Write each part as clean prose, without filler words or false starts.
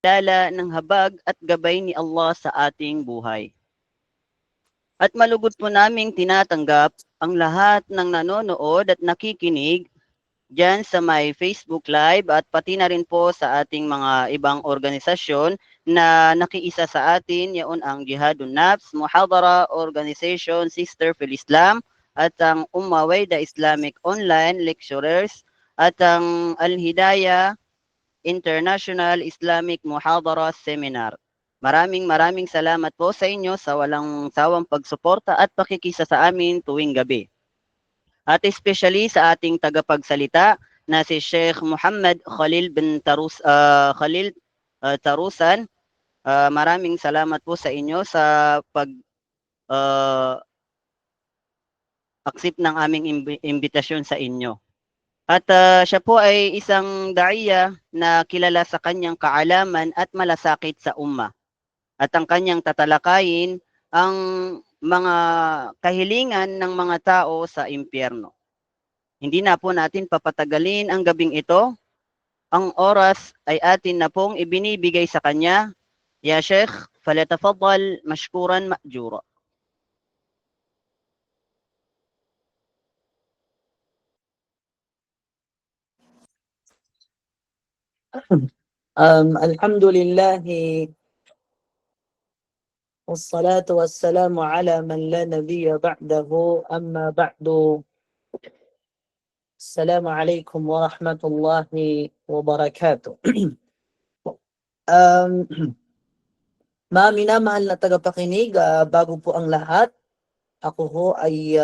lala ng habag at gabay ni Allah sa ating buhay. At malugod po naming tinatanggap ang lahat ng nanonood at nakikinig dyan sa may Facebook Live at pati na rin po sa ating mga ibang organisasyon na nakiisa sa atin, yaon ang Jihadun Nafs, Muhadara Organization, Sister Fil Islam, at ang Ummawayda Islamic Online Lecturers, at ang Al-Hidayah International Islamic Muhadara Seminar. Maraming salamat po sa inyo sa walang sawang pagsuporta at pakikisa sa amin tuwing gabi. At especially sa ating tagapagsalita na si Sheikh Muhammad Khalil bin Tarusan. Maraming salamat po sa inyo sa pag accept ng aming imbitasyon sa inyo. At siya po ay isang daiya na kilala sa kanyang kaalaman at malasakit sa umma. At ang kanyang tatalakayin ang mga kahilingan ng mga tao sa impyerno. Hindi na po natin papatagalin ang gabing ito. Ang oras ay atin na pong ibinibigay sa kanya. Ya Sheikh, falyatafaddal mashkuran ma'jura. الحمد لله والصلاة والسلام على من لا نبي بعده أما بعد السلام عليكم ورحمة الله وبركاته. Minamahal na tagapakinig, bago po ang lahat, ako ho ay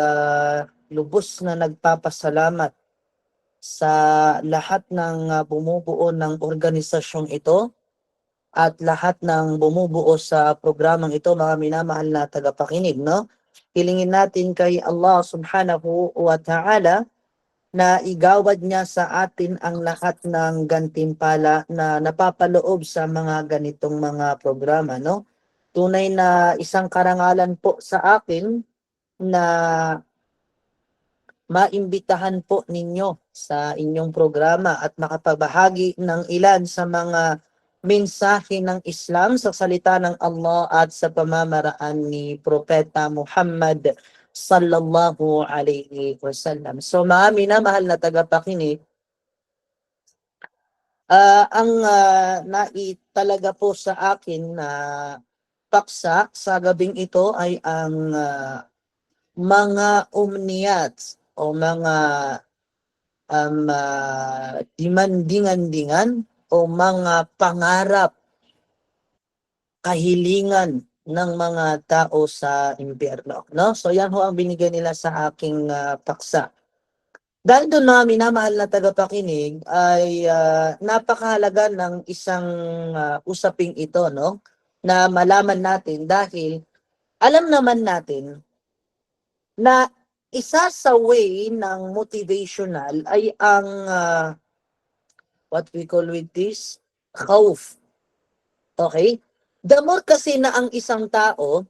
lubos na nagpapasalamat sa lahat ng bumubuo ng organisasyong ito at lahat ng bumubuo sa programang ito, mga minamahal na tagapakinig, no? Hilingin natin kay Allah subhanahu wa ta'ala na igawad niya sa atin ang lahat ng gantimpala na napapaloob sa mga ganitong mga programa, no? Tunay na isang karangalan po sa akin na maimbitahan po ninyo sa inyong programa at makapagbahagi ng ilan sa mga mensahe ng Islam sa salita ng Allah at sa pamamaraan ni Propeta Muhammad sallallahu alaihi wasallam. So mga minamahal na tagapakinig, ang naitalaga po sa akin na paksa sa gabing ito ay ang mga umniyat o mga dimandingan-dingan o mga pangarap, kahilingan ng mga tao sa impyerno, no? So yan ho ang binigay nila sa aking paksa. Dahil doon na minamahal na tagapakinig ay napakahalaga ng isang usaping ito, no? Na malaman natin dahil alam naman natin na isa sa way ng motivational ay ang what we call with this, khawf. Okay? The more kasi na ang isang tao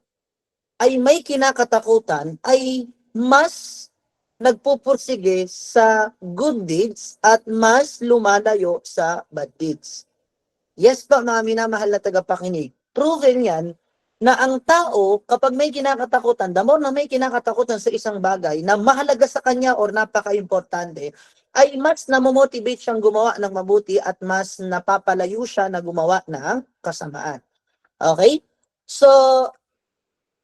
ay may kinakatakutan, ay mas nagpupursige sa good deeds at mas lumalayo sa bad deeds. Yes po, mga minamahal na tagapakinig. Proven yan na ang tao, kapag may kinakatakutan, the more na may kinakatakutan sa isang bagay na mahalaga sa kanya or napaka-importante, ay mas namomotivate siyang gumawa ng mabuti at mas napapalayo siya na gumawa ng kasamaan. Okay? So,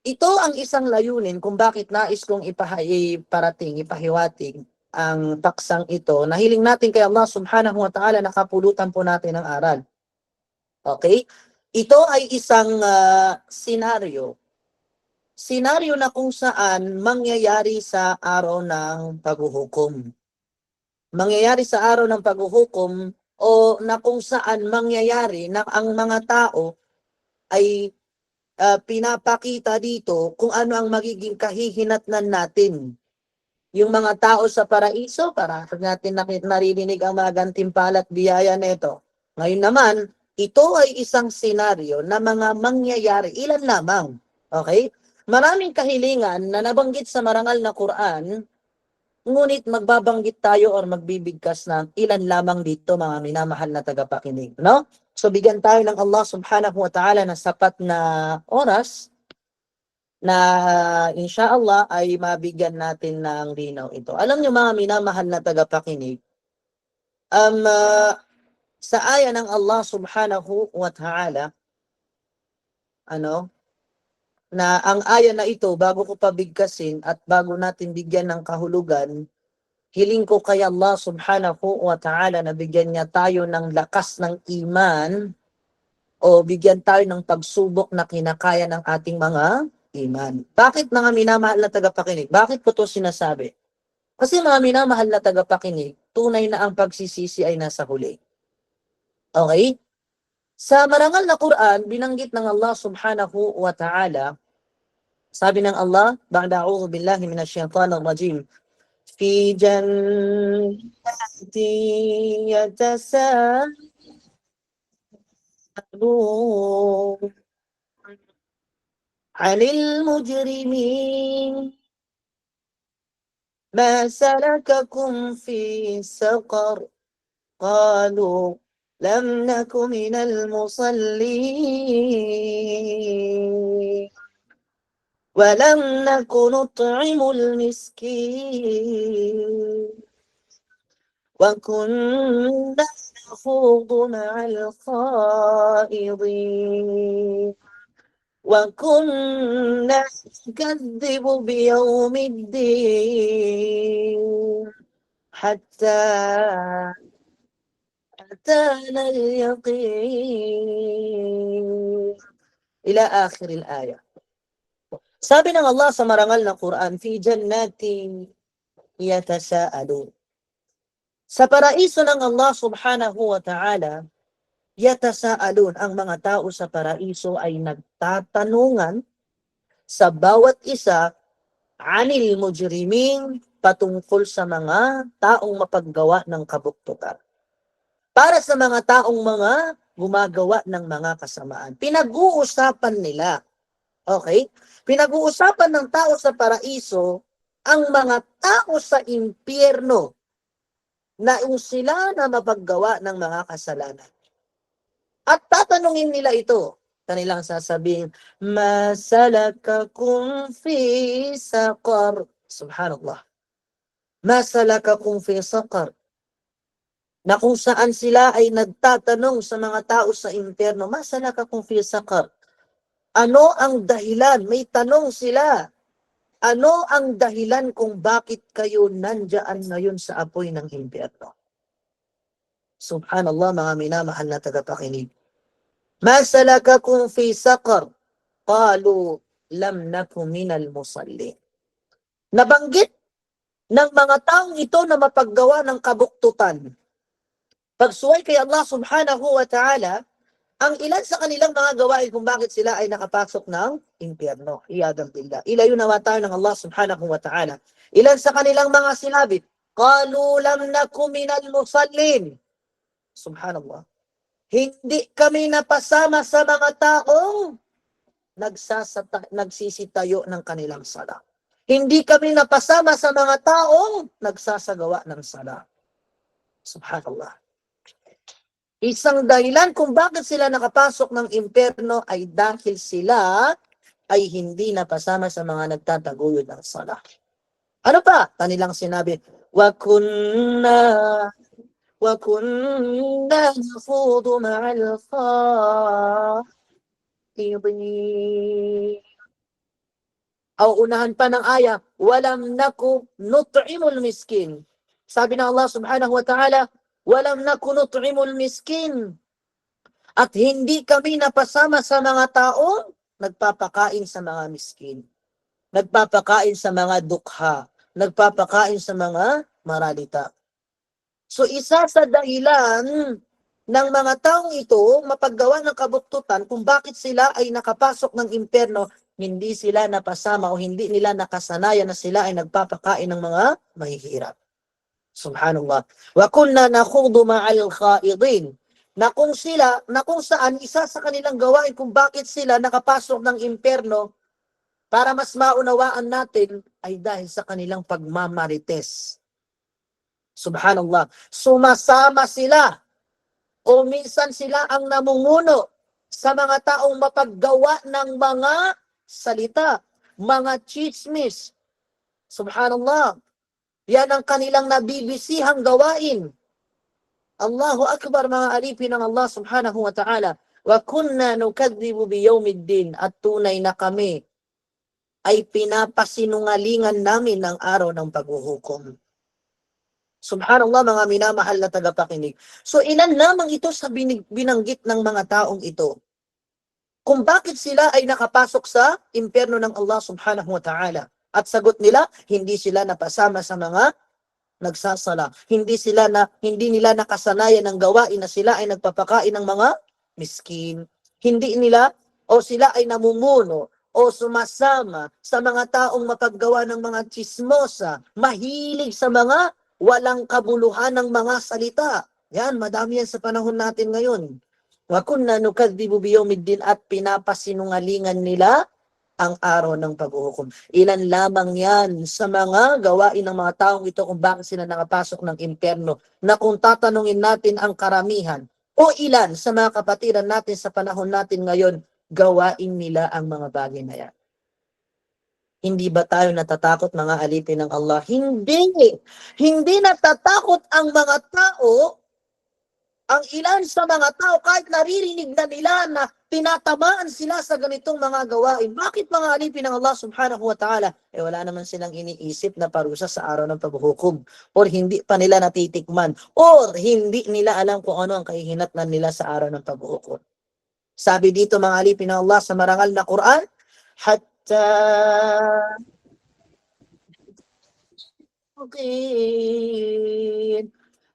ito ang isang layunin kung bakit nais kong ipahiwatig ang paksang ito. Nahiling natin kay Allah subhanahu wa ta'ala, nakapulutan po natin ang aral. Okay? Ito ay isang senaryo. Senaryo na kung saan mangyayari sa araw ng paghuhukom. Mangyayari sa araw ng paghuhukom o na kung saan mangyayari na ang mga tao ay pinapakita dito kung ano ang magiging kahihinatnan natin. Yung mga tao sa paraiso, para natin naririnig ang mga gantimpala at biyaya nito. Ngayon naman, ito ay isang senaryo na mga mangyayari, ilan lamang. Okay? Maraming kahilingan na nabanggit sa marangal na Quran Ngunit magbabanggit tayo or magbibigkas ng ilan lamang dito mga minamahal na tagapakinig, no? So bigyan tayo ng Allah subhanahu wa ta'ala ng sapat na oras na insyaallah ay mabigyan natin ng linaw ito. Alam niyo mga minamahal na tagapakinig, sa aya ng Allah subhanahu wa ta'ala, ano, na ang aya na ito, bago ko pabigkasin at bago natin bigyan ng kahulugan, hiling ko kay Allah subhanahu wa ta'ala na bigyan niya tayo ng lakas ng iman o bigyan tayo ng pagsubok na kinakaya ng ating mga iman. Bakit mga minamahal na tagapakinig? Bakit ko to sinasabi? Kasi mga minamahal na tagapakinig, tunay na ang pagsisisi ay nasa huli. Okay? Sa marangal na Quran, binanggit ng Allah subhanahu wa ta'ala, sabi ng Allah, ba'da a'udhu billahi minash shaitanir rajim, fi jannatin yatasaalun 'anil mujrimin ma salakakum fi saqar qalu lam naku minal musallin ولم نك نطعم المسكين وكنا نخوض مع الخائضين وكنا نكذب بيوم الدين حتى أتانا اليقين إلى آخر الآية. Sabi ng Allah sa marangal na Quran, fi jannatin yatasaalun. Sa paraiso ng Allah subhanahu wa ta'ala, yatasaalun, ang mga tao sa paraiso ay nagtatanungan sa bawat isa anil mujriming, patungkol sa mga taong mapaggawa ng kabuktukan. Para sa mga taong mga gumagawa ng mga kasamaan. Pinag-uusapan nila. Okay? Pinag-uusapan ng tao sa paraiso ang mga tao sa impyerno na sila na mapaggawa ng mga kasalanan. At tatanungin nila ito. Kanilang sasabihin, masalakakum fi saqar. Subhanallah. Masalakakum fi saqar. Na kung saan sila ay nagtatanong sa mga tao sa impyerno, masalakakum fi saqar. Ano ang dahilan? May tanong sila. Ano ang dahilan kung bakit kayo nandyan ngayon sa apoy ng impyerno? Subhanallah, mga minamahal na tagapakinig. Ma salakakum fi saqar? Qalu lam naku minal musallin. Nabanggit ng mga taong ito na mapaggawa ng kabuktutan. Pagsuway kay Allah subhanahu wa ta'ala, ang ilan sa kanilang mga gawain kung bakit sila ay nakapasok ng impyerno. Iyadam billah. Ilayo nawa tayo ng Allah subhanahu wa ta'ala. Ilan sa kanilang mga sinabi, qalu lam naku minal musallin. Subhanallah. Hindi kami napasama sa mga taong nagsisitayo ng kanilang sala. Hindi kami napasama sa mga taong nagsasagawa ng sala. Subhanallah. Isang dahilan kung bakit sila nakapasok ng impyerno ay dahil sila ay hindi napasama sa mga nagtataguyod ng sala. Ano pa? Kanilang sinabi, wa kunna nakhudu ma'al khaidin. Aw unahan pa ng aya, walam naku nut'imul miskin. Sabi ng Allah subhanahu wa ta'ala, walam naku nut'imul miskin. At hindi kami napasama sa mga taong nagpapakain sa mga miskin. Nagpapakain sa mga dukha. Nagpapakain sa mga maralita. So isa sa dahilan ng mga taong ito, mapaggawa ng kabuktutan kung bakit sila ay nakapasok ng impyerno, hindi sila napasama o hindi nila nakasanayan na sila ay nagpapakain ng mga mahihirap. Subhanallah. Wa kunna nakhudu ma'al khaidin. Na kung saan isa sa kanilang gawain kung bakit sila nakapasok ng impyerno, para mas maunawaan natin ay dahil sa kanilang pagmamarites. Subhanallah. Sumasama sila o minsan sila ang namumuno sa mga taong mapaggawa ng mga salita, mga chismis. Subhanallah. Yan ang kanilang nabibisihang gawain. Allahu Akbar, mga alipin ng Allah subhanahu wa ta'ala. Wa kunna nukadzibu biyawmiddin, at tunay na kami ay pinapasinungalingan namin ng araw ng paghuhukom. Subhanallah, mga minamahal na tagapakinig. So ilan lamang ito sa binanggit ng mga taong ito, kung bakit sila ay nakapasok sa impyerno ng Allah subhanahu wa ta'ala. At sagot nila, hindi sila napasama sa mga nagsasala. Hindi nila nakasanayan ng gawain na sila ay nagpapakain ng mga miskin. Hindi nila o sila ay namumuno o sumasama sa mga taong mapaggawa ng mga chismosa, mahilig sa mga walang kabuluhan ng mga salita. Yan, madami yan sa panahon natin ngayon. Wa kunna nukadzibu biyawmiddin, at pinapasinungalingan nila ang araw ng paghuhukom. Ilan lamang yan sa mga gawain ng mga taong ito kung bakit sila nakapasok ng impyerno, na kung tatanungin natin ang karamihan o ilan sa mga kapatiran natin sa panahon natin ngayon, gawain nila ang mga bagay na yan. Hindi ba tayo natatakot, mga alipin ng Allah? Hindi. Hindi natatakot ang mga tao, ang ilan sa mga tao, kahit naririnig na nila na tinatamaan sila sa ganitong mga gawain. Bakit, mga alipin ng Allah subhanahu wa ta'ala? Wala naman silang iniisip na parusa sa araw ng paghuhukom, or hindi pa nila natitikman, or hindi nila alam kung ano ang kahihinatnan nila sa araw ng paghuhukom. Sabi dito, mga alipin ng Allah sa marangal na Quran, hatta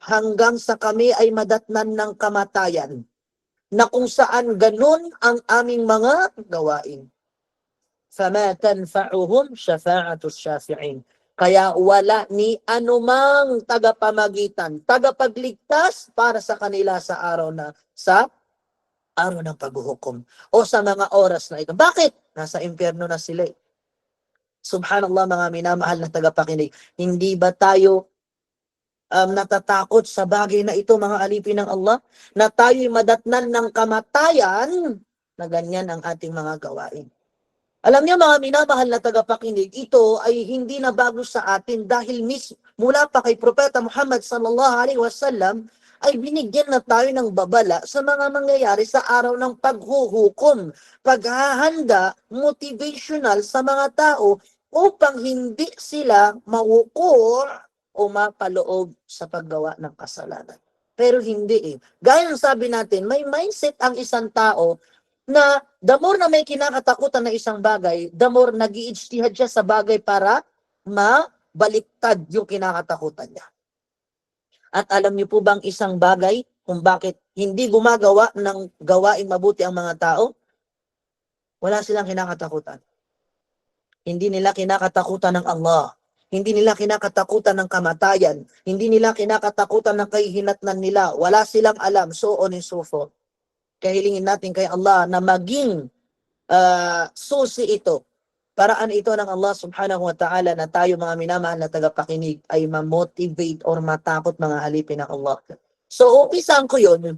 hanggang sa kami ay madatnan ng kamatayan, na kung saan ganun ang aming mga gawain. فَمَا تَنْفَعُهُمْ شَفَاعَةُ الشَّافِعِينَ. Kaya wala ni anumang tagapamagitan, tagapagligtas para sa kanila sa araw ng paghuhukom o sa mga oras na ito. Bakit? Nasa impyerno na sila. Subhanallah, mga minamahal na tagapakinig. Hindi ba tayo natatakot sa bagay na ito, mga alipin ng Allah, na tayo'y madatnan ng kamatayan na ganyan ang ating mga gawain? Alam niyo, mga minamahal na tagapakinig, ito ay hindi na bago sa atin, dahil mula pa kay Propeta Muhammad sallallahu alaihi wasallam ay binigyan na tayo ng babala sa mga mangyayari sa araw ng paghuhukom, paghahanda, motivational sa mga tao upang hindi sila maukur o mapaloob sa paggawa ng kasalanan. Pero hindi eh. Gaya ng sabi natin, may mindset ang isang tao na the more na may kinakatakutan na isang bagay, the more nag-i-ijtihad siya sa bagay para mabaliktad yung kinakatakutan niya. At alam niyo po bang isang bagay kung bakit hindi gumagawa ng gawain mabuti ang mga tao? Wala silang kinakatakutan. Hindi nila kinakatakutan ng Allah. Hindi nila kinakatakutan ng kamatayan. Hindi nila kinakatakutan ng kahihinatnan nila. Wala silang alam. So on and so forth. Kahilingin natin kay Allah na maging susi ito. Paraan ito ng Allah subhanahu wa ta'ala na tayo, mga minamahal na tagapakinig, ay ma-motivate or matakot, mga alipin ng Allah. So, umpisahan ko yun.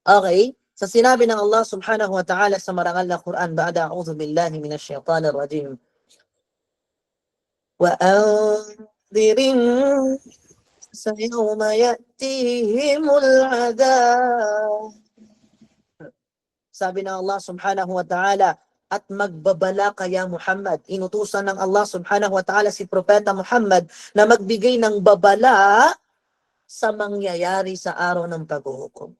Okay? Sa sinabi ng Allah subhanahu wa ta'ala sa marangal na Quran, ba'da a'udhu billahi minash shaitanir rajim. وَأَنذِرِ النَّاسَ يَوْمَ يَأْتِيهِمُ الْعَذَابُ. Sabi ng Allah subhanahu wa ta'ala, at magbabala kaya Muhammad. Inutusan ng Allah subhanahu wa ta'ala si Propeta Muhammad na magbigay ng babala sa mangyayari sa araw ng paghuhukom.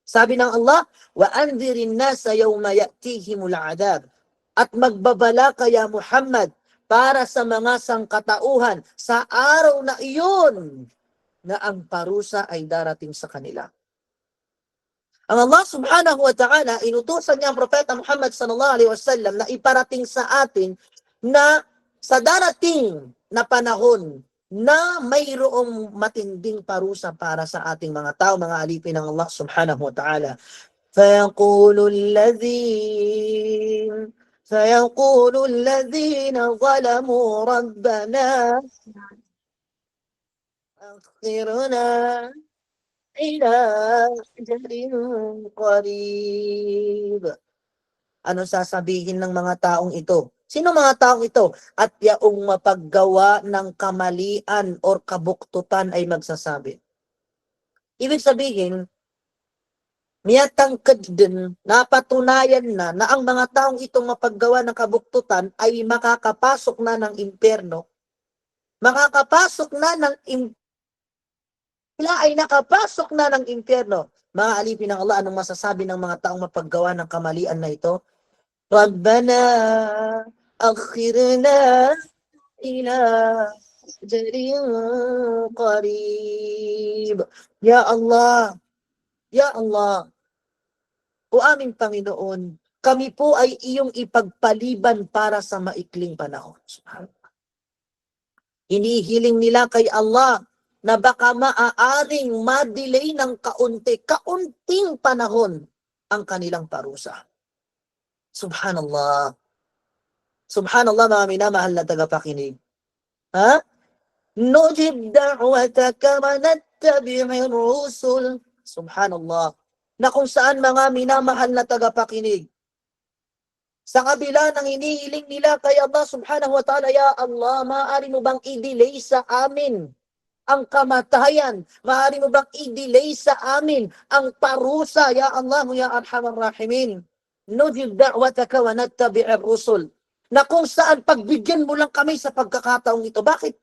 Sabi ng Allah, وَأَنذِرِ النَّاسَ يَوْمَ يَأْتِيهِمُ الْعَذَابُ. At magbabala kaya Muhammad para sa mga sangkatauhan sa araw na iyon na ang parusa ay darating sa kanila. Ang Allah subhanahu wa ta'ala, inutusan niya ang Propeta Muhammad sallallahu alaihi wasallam na iparating sa atin na sa darating na panahon na mayroong matinding parusa para sa ating mga tao, mga alipin ng Allah subhanahu wa ta'ala. فَيَقُولُ الَّذِينَ ظَلَمُوا رَبَّنَا akhirna ila ajalin qarib. Ano sasabihin ng mga taong ito? Sino mga taong ito? At yaong mapaggawa ng kamalian or kabuktutan ay magsasabi. Ibig sabihin, miyatangkad din, napatunayan na ang mga taong itong mapaggawa ng kabuktutan ay makakapasok na ng impyerno. Makakapasok na ng sila ay nakapasok na ng impyerno. Mga alipin ng Allah, anong masasabi ng mga taong mapaggawa ng kamalian na ito? Rabbana akhirna ila ajalin qarib. Ya Allah, Ya Allah, o aming Panginoon, kami po ay iyong ipagpaliban para sa maikling panahon. Hinihiling nila kay Allah na baka maaaring ma-delay ng kaunting panahon ang kanilang parusa. Subhanallah. Subhanallah, mga minamahal na tagapakinig. Ha? Nujib da'wataka wa nattabi'ir rusul. Subhanallah. Na kung saan mga minamahal na tagapakinig, sa kabila ng hinihiling nila kay Allah subhanahu wa ta'ala, Ya Allah, maaari mo bang i-delay sa amin ang kamatayan? Maaari mo bang i-delay sa amin ang parusa? Ya Allah, Ya Arhamar Rahimin. Nujib da'wataka wa nattabi'ir rusul. Na kung saan pagbigyan mo lang kami sa pagkakataong ito. Bakit?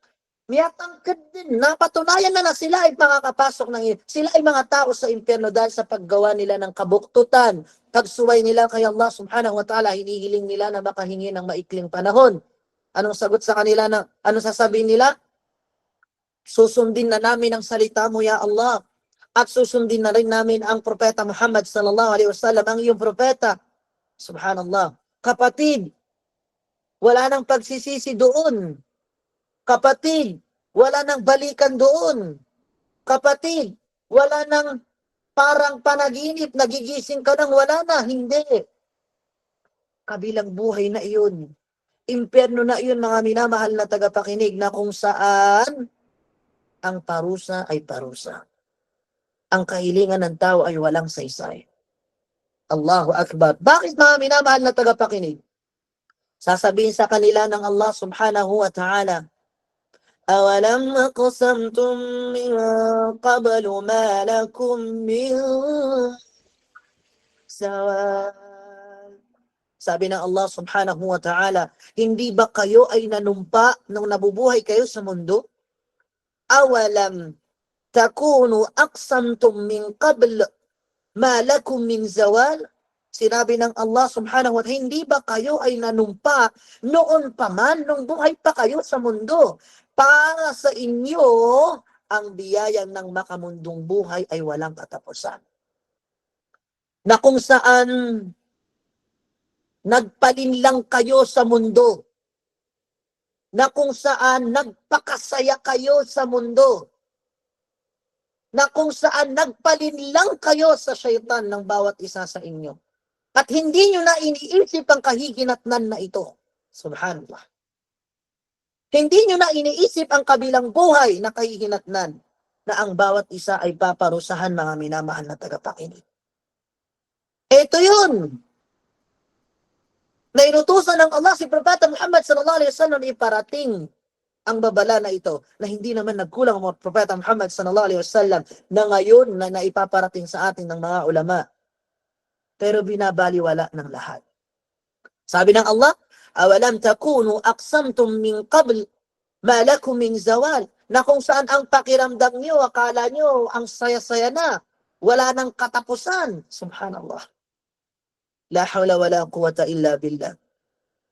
Miyatangkad din. Napatunayan na sila ay makakapasok ng sila ay mga tao sa impyerno dahil sa paggawa nila ng kabuktutan. Pagsuway nila kay Allah subhanahu wa ta'ala, hinihiling nila na makahingi ng maikling panahon. Anong sagot sa kanila na, anong sasabihin nila? Susundin na namin ang salita mo, Ya Allah. At susundin na rin namin ang propeta Muhammad sallallahu alaihi wasallam, ang iyong propeta. Subhanallah. Kapatid, wala nang pagsisisi doon. Kapatid, wala nang balikan doon. Kapatid, wala nang parang panaginip, nagigising ka nang wala na. Hindi. Kabilang buhay na iyon. Impyerno na iyon, mga minamahal na tagapakinig, na kung saan ang parusa ay parusa. Ang kahilingan ng tao ay walang saysay. Allahu Akbar. Bakit, mga minamahal na tagapakinig? Sasabihin sa kanila ng Allah subhanahu wa ta'ala, أَوَلَمْ أَقْسَمْتُمْ مِنْ قَبْلُ مَا لَكُمْ مِنْ زَوَالٍ. Sabi ng Allah subhanahu wa ta'ala, hindi ba kayo ay nanumpa nung nabubuhay kayo sa mundo? أَوَلَمْ تَكُونُوا أَقْسَمْتُمْ مِنْ قَبْلُ مَا لَكُمْ مِنْ زَوَالٍ. Sinabi ng Allah subhanahu wa ta'ala, hindi ba kayo ay nanumpa noon pa man, nung buhay pa kayo sa mundo? Para sa inyo, ang biyaya ng makamundong buhay ay walang katapusan. Na kung saan nagpalinlang kayo sa mundo. Na kung saan nagpakasaya kayo sa mundo. Na kung saan nagpalinlang kayo sa syaitan ng bawat isa sa inyo. At hindi nyo na iniisip ang kahihinatnan na ito. Subhanallah. Hindi nyo na iniisip ang kabilang buhay na kahihinatnan na ang bawat isa ay paparusahan, mga minamahal na tagapakinig. Ito yun. Na inutusan ng Allah si Propeta Muhammad sallallahu alaihi wasallam iparating ang babala na ito, na hindi naman nagkulang ang Propeta Muhammad sallallahu alaihi wasallam na ngayon na naipaparating sa atin ng mga ulama. Pero binabaliwala ng lahat. Sabi ng Allah, awalam takunu aqsamtum min qabl ma lakum min zawal. Na kung saan ang pakiramdam nyo, akala nyo, ang saya-saya na. Wala nang katapusan. Subhanallah. La hawla wa la quwata illa billah.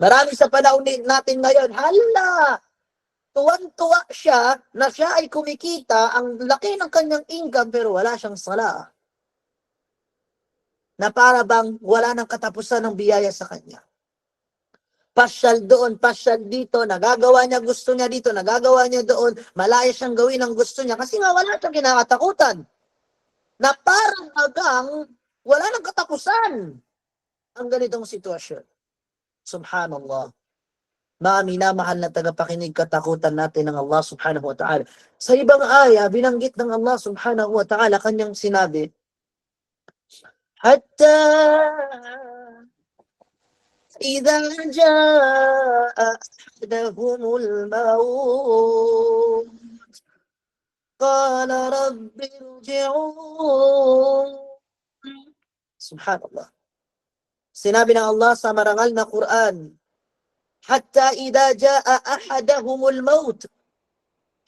Marami sa panahon natin ngayon, hala, tuwan-tuwa siya na siya ay kumikita, ang laki ng kanyang income, pero wala siyang sala. Na para bang wala nang katapusan ng biyaya sa kanya. Pasyal doon, pasyal dito, nagagawa niya gusto niya dito, nagagawa niya doon, malaya siyang gawin ang gusto niya kasi nga wala siyang kinakatakutan. Na parang hanggang wala nang katapusan ang ganitong sitwasyon. Subhanallah. Mga minamahal na tagapakinig, katakutan natin ng Allah subhanahu wa ta'ala. Sa ibang aya, binanggit ng Allah subhanahu wa ta'ala, kanyang sinabi, Hatta idha ja'a ahadahumul maut, qala rabbi irji'un. Subhanallah. Sinabi ng Allah sa marangal na Quran, Hatta idha ja'a ahadahumul maut,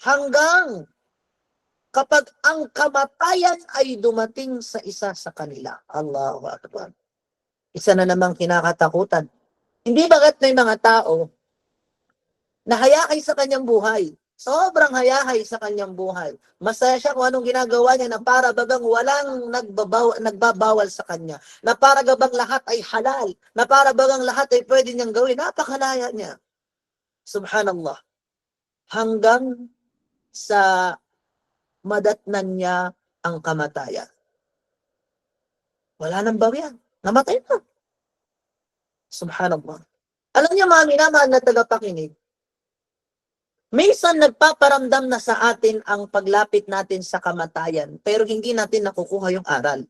hanggang kapag ang kamatayan ay dumating sa isa sa kanila. Allahu Akbar. Isa na namang kinakatakutan. Hindi bagat may mga tao na hayakay sa kanyang buhay. Sobrang hayahay sa kanyang buhay. Masaya siya kung anong ginagawa niya na para bagang walang nagbabawal sa kanya. Na para bagang lahat ay halal. Na para bagang lahat ay pwede niyang gawin. Napakalaya niya. Subhanallah. Hanggang sa madatnan niya ang kamatayan. Wala nang bawian. Namatay na. Subhanallah. Alam niyo mga minamahal na tagapakinig, minsan nagpaparamdam na sa atin ang paglapit natin sa kamatayan, pero hindi natin nakukuha yung aral.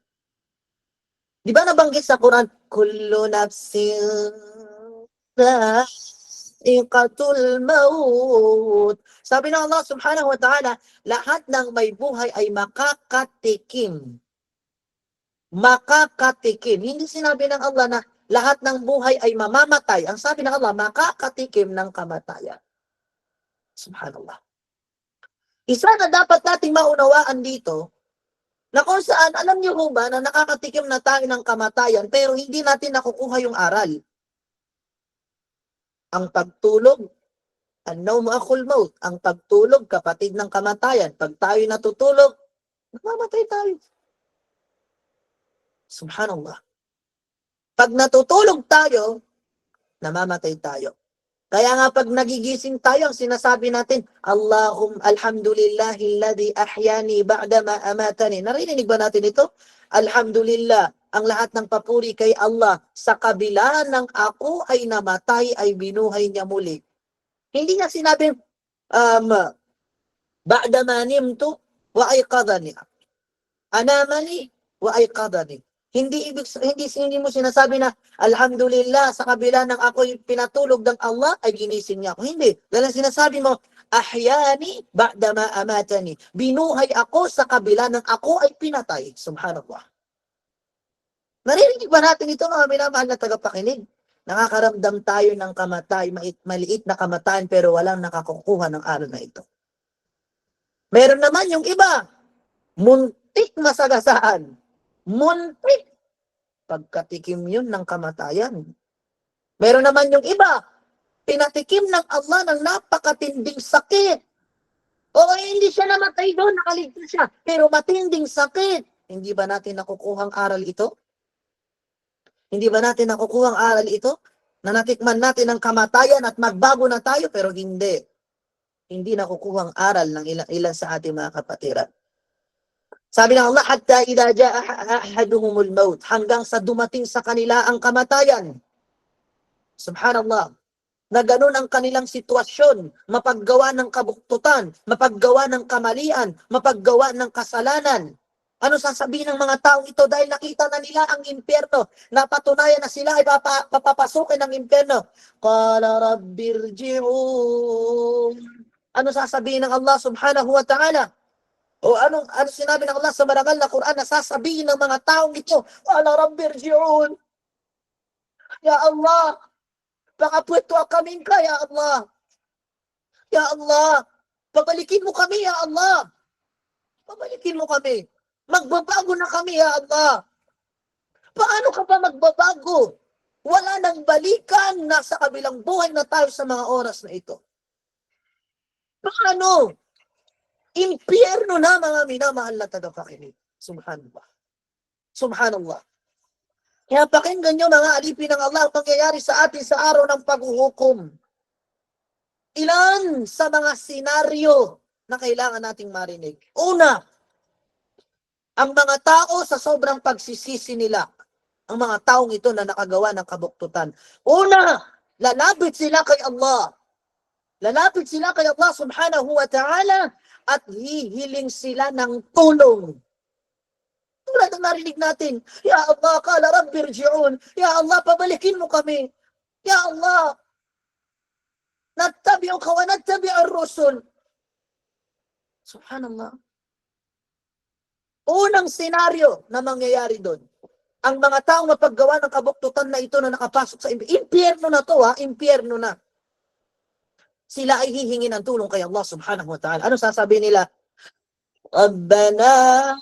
Di ba nabanggit sa Quran, Kullu nafsin dha'iqatul maut. Sabi ng Allah subhanahu wa ta'ala, lahat ng may buhay ay makakatikim. Makakatikim. Hindi sinabi ng Allah na lahat ng buhay ay mamamatay. Ang sabi ng Allah, makakatikim ng kamatayan. Subhanallah. Isa na dapat nating maunawaan dito, na kung saan, alam niyo ba na nakakatikim na tayo ng kamatayan, pero hindi natin nakukuha yung aral. Ang pagtulog, an-nawmu akhul maut. Ang pagtulog, kapatid ng kamatayan. Pag tayo natutulog, namamatay tayo. Subhanallah. Pag natutulog tayo, namamatay tayo. Kaya nga pag nagigising tayo, ang sinasabi natin, alhamdulillahilladhi ahyani ba'dama amatani. Narinig ba natin ito? Alhamdulillah, ang lahat ng papuri kay Allah, sa kabila ng ako ay namatay, ay binuhay niya muli. Hindi niya sinabing, ba'dama nimtu wa ayqadani. Anamani wa ayqadani. Hindi mo sinasabi na alhamdulillah sa kabila ng ako'y pinatulog ng Allah ay ginising niya ako. Hindi. Dahil sinasabi mo, ahyani ba'dama amatani. Binuhay ako sa kabila ng ako ay pinatay. Subhanallah. Naririnig ba natin ito mga minamahal na tagapakinig? Nakakaramdam tayo ng maliit na kamatayan pero walang nakakukuha ng aral na ito. Meron naman yung iba, muntik masagasaan. Muntik. Pagkatikim yun ng kamatayan. Meron naman yung iba, pinatikim ng Allah ng napakatinding sakit. O hindi siya namatay doon, nakaligtas siya. Pero matinding sakit. Hindi ba natin nakukuhang aral ito? Hindi ba natin nakukuhang aral ito? Na natikman natin ang kamatayan at magbago na tayo, pero hindi. Hindi nakukuhang aral ng ilan sa ating mga kapatiran. Sabi ng Allah, hatta idha ja'a ahaduhumul maut, hanggang sa dumating sa kanila ang kamatayan. Subhanallah. Na ganun ang kanilang sitwasyon, mapaggawa ng kabuktutan, mapaggawa ng kamalian, mapaggawa ng kasalanan. Ano sasabihin ng mga taong ito dahil nakita na nila ang impyerno, napatunayan na sila ay papapasukin ng impyerno. Qala rabbirji'un. Ano sasabihin ng Allah subhanahu wa ta'ala? O ano sinabi ng Allah sa marangal na Quran na sasabihin ng mga taong ito, Qala rabbirji'un. Ya Allah, pakapweto kami ka, Ya Allah. Ya Allah, pabalikin mo kami, Ya Allah. Pabalikin mo kami. Magbabago na kami, Ya Allah. Paano ka ba magbabago? Wala nang balikan, nasa kabilang buhay na tayo sa mga oras na ito. Paano? Impyerno na mga minamahal na tagapakinig. Subhanallah. Subhanallah. Kaya pakinggan nyo mga alipin ng Allah ang mangyayari sa atin sa araw ng paghuhukom. Ilan sa mga senaryo na kailangan nating marinig. Una, ang mga tao sa sobrang pagsisisi nila, ang mga taong ito na nakagawa ng kabuktutan. Una, Lalapit sila kay Allah. Lalapit sila kay Allah subhanahu wa ta'ala at hihiling sila ng tulong. Tulad ng narinig natin, Ya Allah, qala rabbi irji'un. Ya Allah, pabalikin mo kami. Ya Allah, nattabi'uka wa nattabi'ur rusul. Subhanallah. Unang senaryo na mangyayari doon, ang mga taong mapaggawa ng kabuktutan na ito na nakapasok sa impyerno na to, impyerno na. Sila ay hihingi ng tulong kay Allah subhanahu wa ta'ala. Ano sasabihin nila? Rabbana,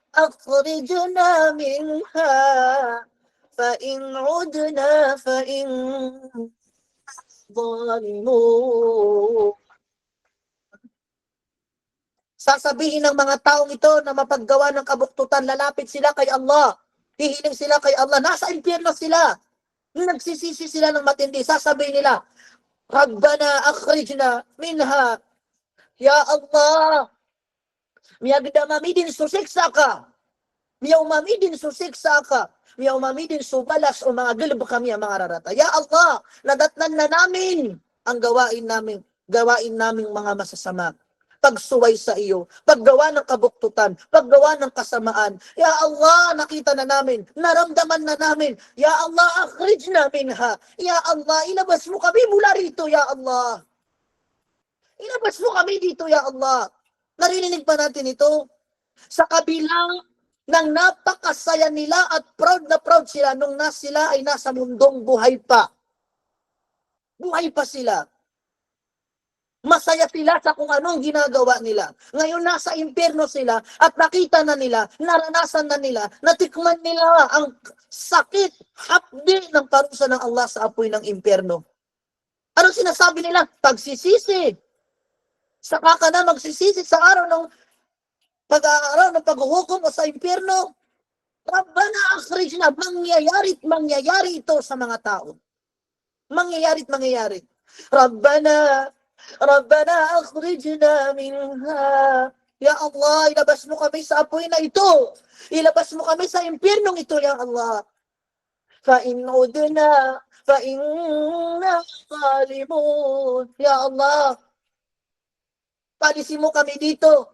akhrijna minha, fa in udna, fa in zalimun. Sasabihin ng mga taong ito na mapaggawa ng kabuktutan, lalapit sila kay Allah. Hihiling sila kay Allah. Nasa impyerno sila. Nagsisisi sila ng matindi. Sasabihin nila, Rabbana akhrijna minha. Ya Allah, miyagda mamidin susiksa ka. Miyaw mamidin susiksa ka. Miyaw mamidin subalas o mga gilib kami ang mga rarata. Ya Allah, nadatnan na namin ang gawain naming mga masasama. Pagsuway sa iyo, paggawa ng kabuktutan, paggawa ng kasamaan. Ya Allah, nakita na namin, naramdaman na namin. Ya Allah, akhrijna minha. Ya Allah, ilabas mo kami mula rito, Ya Allah. Ilabas mo kami dito, Ya Allah. Narinig pa natin ito? Sa kabilang ng napakasaya nila at proud na proud sila nung sila ay nasa mundong buhay pa. Buhay pa sila. Masaya sila sa kung anong ginagawa nila. Ngayon nasa impyerno sila at nakita na nila, naranasan na nila, natikman nila ang sakit, hapdi ng parusa ng Allah sa apoy ng impyerno. Anong sinasabi nila? Pagsisisi. Saka ka na magsisisi sa araw ng pag-aaraw ng paghuhukom o sa impyerno. Rabbana akhrijna, mangyayari ito sa mga tao. Mangyayari. Rabbana akhrijna minha. Ya Allah, ilabas mo kami sa apoy na ito. Ilabas mo kami sa impyernong ito, Ya Allah. Fa in udna, fa inna zalimun. Ya Allah, palisin mo kami dito.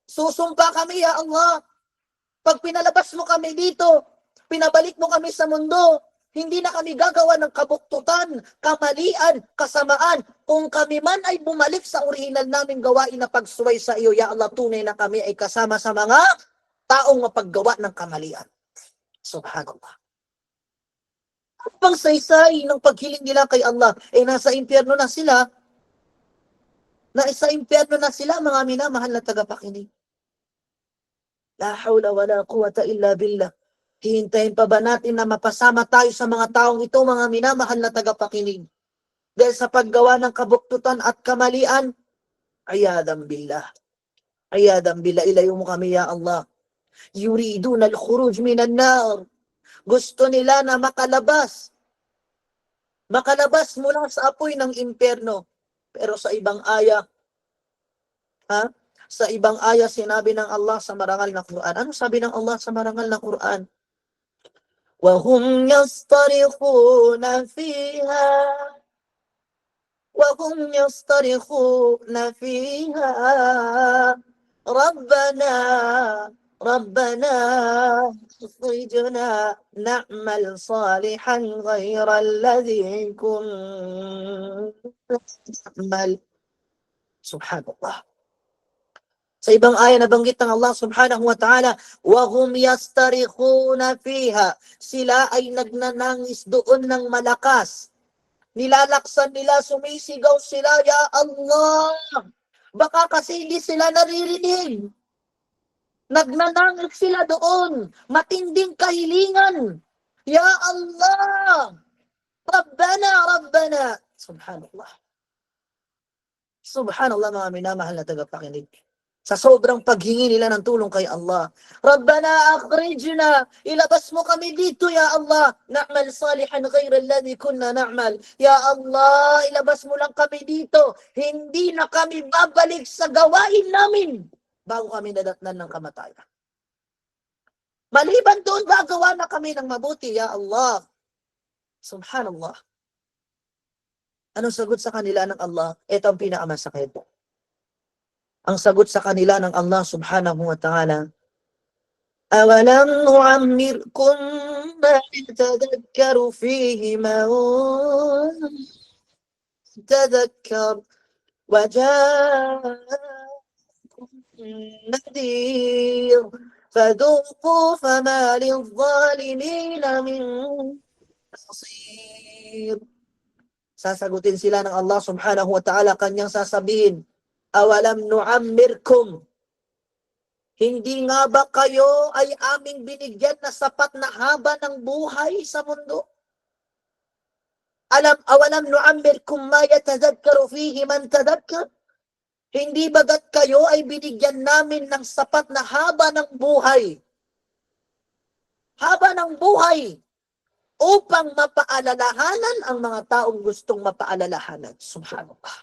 Susumpa kami, Ya Allah. Pag pinalabas mo kami dito, pinabalik mo kami sa mundo, hindi na kami gagawa ng kabuktutan, kamalian, kasamaan. Kung kami man ay bumalik sa orihinal naming gawain na pagsuway sa iyo, Ya Allah, tunay na kami ay kasama sa mga taong mapaggawa ng kamalian. Subhanallah. Pang saysay ng paghiling nila kay Allah, nasa impyerno na sila. Nasa impyerno na sila, mga minamahal na tagapakinig. La hawla wa la quwata illa billah. Hihintayin pa ba natin na mapasama tayo sa mga taong ito, mga minamahal na tagapakinig? Dahil sa paggawa ng kabuktutan at kamalian, ayadam billah. Ayadam billah, ilayo mo kami, Ya Allah. Yuriduna al-khuruj minan nar. Gusto nila na makalabas mula sa apoy ng impyerno. Pero sa ibang aya, sa ibang aya sinabi ng Allah sa marangal na Quran. Ano sabi ng Allah sa marangal na Quran? وَهُمْ يَصْطَرِخُونَ فِيهَا رَبَّنَا أَخْرِجْنَا نَعْمَلْ صَالِحًا غَيْرَ الَّذِي كُنَّا نَعْمَلُ. Subhanallah. Sa ibang aya nabanggit ng Allah subhanahu wa ta'ala, وَهُمْ يَسْتَرِخُونَ فِيهَا. Sila ay nagnanangis doon ng malakas. Nilalaksan nila, sumisigaw sila, Ya Allah. Baka kasi hindi sila naririnig. Nagnanangis sila doon. Matinding kahilingan. Ya Allah. Rabbana. Subhanallah. Subhanallah, mga minamahal na tagapakinig. Sa sobrang paghingi nila ng tulong kay Allah. Rabbana akhrijna, ilabas mo kami dito, Ya Allah. Na'mal salihan ghayra alladhi kunna na'mal. Ya Allah, ilabas mo lang kami dito. Hindi na kami babalik sa gawain namin bago kami nadatnan ng kamatayan. Maliban doon, gagawa na kami ng mabuti, ya Allah. Subhanallah. Anong sagot sa kanila ng Allah? Ito ang pinakamasakit. Ang sagot sa kanila ng Allah subhanahu wa ta'ala, أَوَلَمْ نُعَمِّرْكُمْ مَا يَتَذَكَّرُ فِيهِ مَنْ تَذَكَّرَ وَجَاءَكُمْ نَذِيرٌ فَذُوقُوا فَمَا لِلظَّالِمِينَ مِنْ نَصِيرٍ. Sasagutin sila ng Allah subhanahu wa ta'ala, kanyang sasabihin, awalam nu'ammirkum, hindi nga ba kayo ay aming binigyan na sapat na haba ng buhay sa mundo? Awalam nu'ammirkum ma yatadhakkaru fihi man tadhakkar? Hindi bagat kayo ay binigyan namin ng sapat na haba ng buhay? Haba ng buhay upang mapaalalahanan ang mga taong gustong mapaalalahanan. Subhanallah.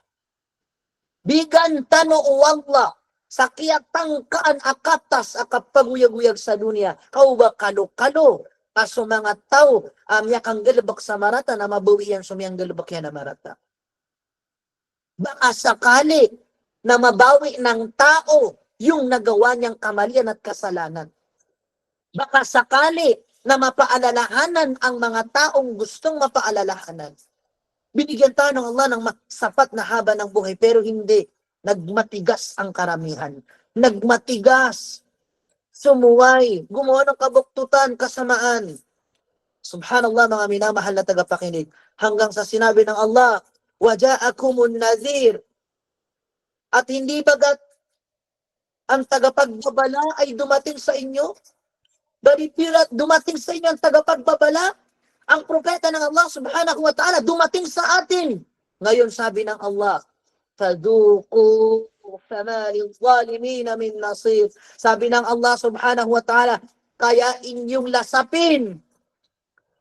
Bigan tano Allah, sakiyatang kaan akatas akapaguyag-uyag sa dunia, kau ba kalo-kalo, paso mga tao, yakang galabak sa marata na mabawian sumiyang galabak yan na marata. Baka sakali na mabawi ng tao yung nagawa niyang kamalian at kasalanan. Baka sakali na mapaalalahanan ang mga taong gustong mapaalalahanan. Binigyan tayo ng Allah ng sapat na haba ng buhay, pero hindi. Nagmatigas ang karamihan. Nagmatigas. Sumuway. Gumawa ng kabuktutan, kasamaan. Subhanallah, mga minamahal na tagapakinig. Hanggang sa sinabi ng Allah, وَجَاءَكُمُ النَّذِيرُ. At hindi bagat ang tagapagbabala ay dumating sa inyo? Dalipirat, dumating sa inyo ang tagapagbabala? Ang propeta ng Allah subhanahu wa ta'ala dumating sa atin. Ngayon sabi ng Allah, فَذُوقُوا فَمَا لِلظَّالِمِينَ مِنْ نَصِيرٍ. Sabi ng Allah subhanahu wa ta'ala, kaya inyong lasapin.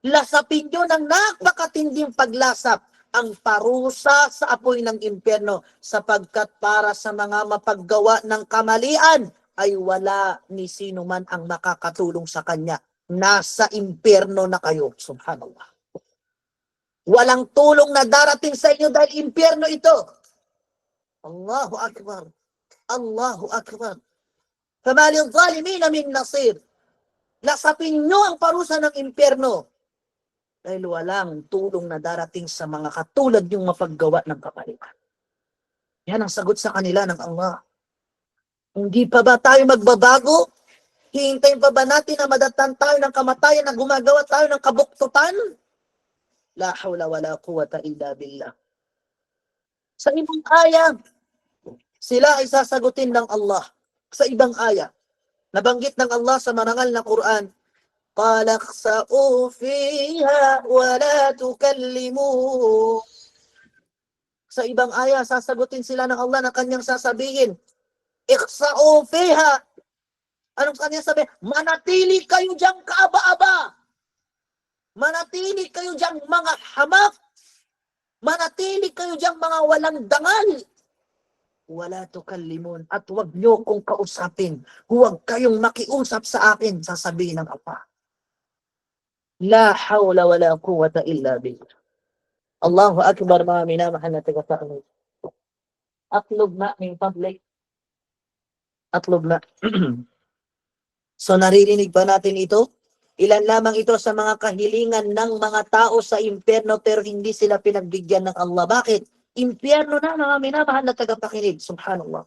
Lasapin nyo ng napakatinding paglasap ang parusa sa apoy ng impyerno, sapagkat para sa mga mapaggawa ng kamalian ay wala ni sino man ang makakatulong sa kanya. Nasa impyerno na kayo. Subhanallah. Walang tulong na darating sa inyo dahil impyerno ito. Allahu Akbar. Allahu Akbar. فَمَا لِلظَّالِمِينَ مِنْ نَصِيرٍ. Lasapin nyo ang parusa ng impyerno dahil walang tulong na darating sa mga katulad yung mapaggawa ng kamalian. Yan ang sagot sa kanila ng Allah. Hindi pa ba tayo magbabago? Hihintayin pa ba natin na madatan tayo ng kamatayan na gumagawa tayo ng kabuktutan? La hawla wa la quwwata illa billah. Sa ibang aya, sila ay sasagutin ng Allah. Sa ibang aya, nabanggit ng Allah sa marangal na Quran, قَالَ اخْسَئُوا فِيهَا وَلَا تُكَلِّمُونَ. Sa ibang aya, sasagutin sila ng Allah na kanyang sasabihin, اخْسَئُوا فِيهَا. Anong kanya sabi? Manatili kayo diyang kaaba-aba. Manatili kayo diyang mga hamak. Manatili kayo diyang mga walang dangal. Wala tukallimun. At huwag niyo kong kausapin. Huwag kayong makiusap sa akin, sasabihin ng Apa. La hawla wa la quwwata illa billah. Allahu Akbar, mga minamahal na tagapakinig. Atlog na, min public. Atlog na. So naririnig ba natin ito? Ilan lamang ito sa mga kahilingan ng mga tao sa impyerno pero hindi sila pinagbigyan ng Allah. Bakit? Impyerno na, mga minamahal na tagapakinig. Subhanallah.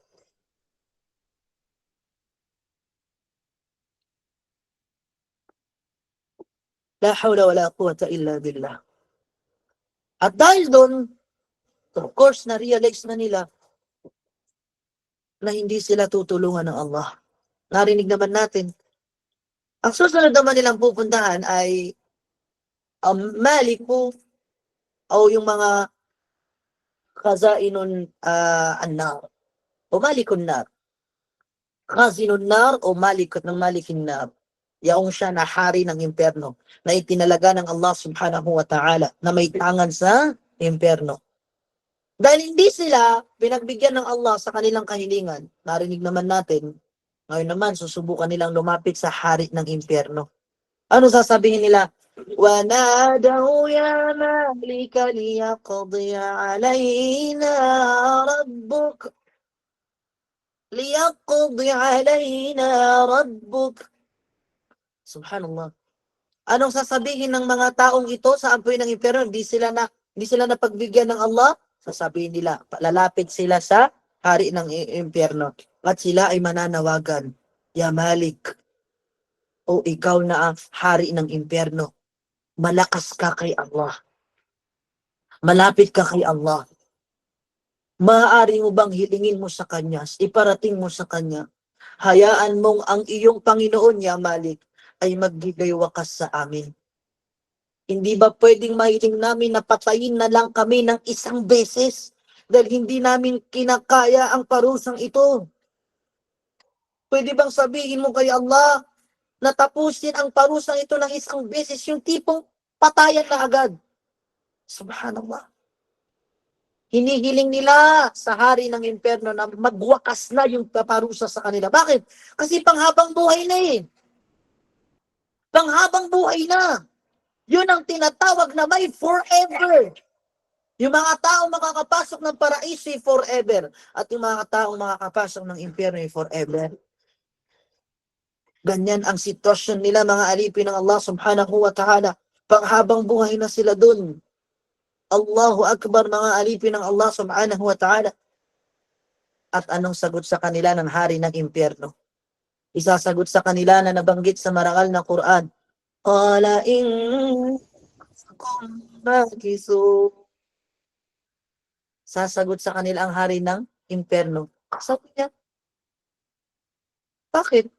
La hawla wa la quwwata illa billah. At dahil doon, of course, na-realize na nila na hindi sila tutulungan ng Allah. Narinig naman natin. Ang susunod naman nilang pupuntahan ay Maliku o yung mga khazainun an-nar o malikun nar. Khazinun nar o malikut ng malikin nar. Yaong siya na hari ng impyerno na itinalaga ng Allah subhanahu wa ta'ala na may tangan sa impyerno. Dahil hindi sila pinagbigyan ng Allah sa kanilang kahilingan, narinig naman natin Ngayon naman, susubukan nilang lumapit sa hari ng impyerno. Ano sasabihin nila? وَنَادَوْا يَا مَالِكَ لِيَقْضِيَ عَلَيْنَا رَبُّكَ لِيَقْضِيَ عَلَيْنَا رَبُّكَ. Subhanallah. Anong sasabihin ng mga taong ito sa apoy ng impyerno? Hindi sila napagbigyan ng Allah. Sasabihin nila, lalapit sila sa hari ng impyerno at sila ay mananawagan, Ya Malik, o ikaw na ang hari ng impyerno, malakas ka kay Allah. Malapit ka kay Allah. Maaari mo bang hilingin mo sa Kanya, iparating mo sa Kanya, hayaan mong ang iyong Panginoon, Ya Malik, ay magbigay wakas sa amin. Hindi ba pwedeng mahiling namin na patayin na lang kami ng isang beses dahil hindi namin kinakaya ang parusang ito? Pwede bang sabihin mo kay Allah na tapusin ang parusang ito ng isang beses, yung tipong patayan na agad? Subhanallah. Hinihiling nila sa hari ng impyerno na magwakas na yung parusa sa kanila. Bakit? Kasi panghabang buhay na eh. Panghabang buhay na. Yun ang tinatawag na may forever. Yung mga taong makakapasok ng paraiso forever. At yung mga taong makakapasok ng impyerno forever. Ganyan ang sitwasyon nila, mga alipin ng Allah subhanahu wa ta'ala. Panghabang buhay na sila dun. Allahu Akbar, mga alipin ng Allah subhanahu wa ta'ala. At anong sagot sa kanila ng hari ng impyerno? Isasagot sa kanila na nabanggit sa marangal na Quran. Qala innakum makisun. Sasagot sa kanila ang hari ng impyerno. Sabi niya, bakit?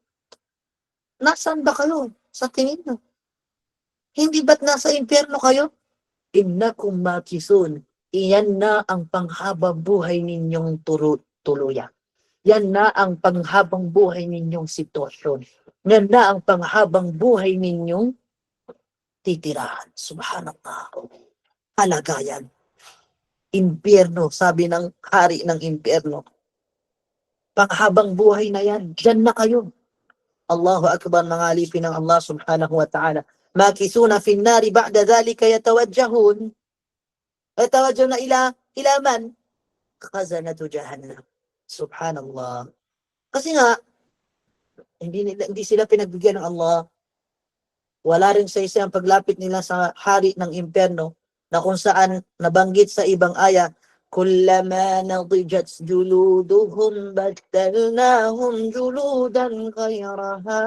Nasaan ba kayo sa tingin mo? Hindi ba't nasa impyerno kayo? Innakum makisun. Iyan na ang panghabang buhay ninyong tuluyan. Yan na ang panghabang buhay ninyong sitwasyon. Yan na ang panghabang buhay ninyong titirahan. Subhanallah. Kalagayan. Impyerno, sabi ng hari ng impyerno. Panghabang buhay na yan. Diyan na kayo. Allahu Akbar, mga alipin ng Allah subhanahu wa ta'ala. Makisuna fin nari ba'da dhalika yatawajjahun. Yatawajjahun na ila man? Khazanatu jahannam. Subhanallah. Kasi nga, hindi sila pinagbigyan ng Allah. Wala rin sa isa ang paglapit nila sa hari ng impyerno na kung saan nabanggit sa ibang aya, kullama nadijat juluduhum baddalnahum juludan ghayraha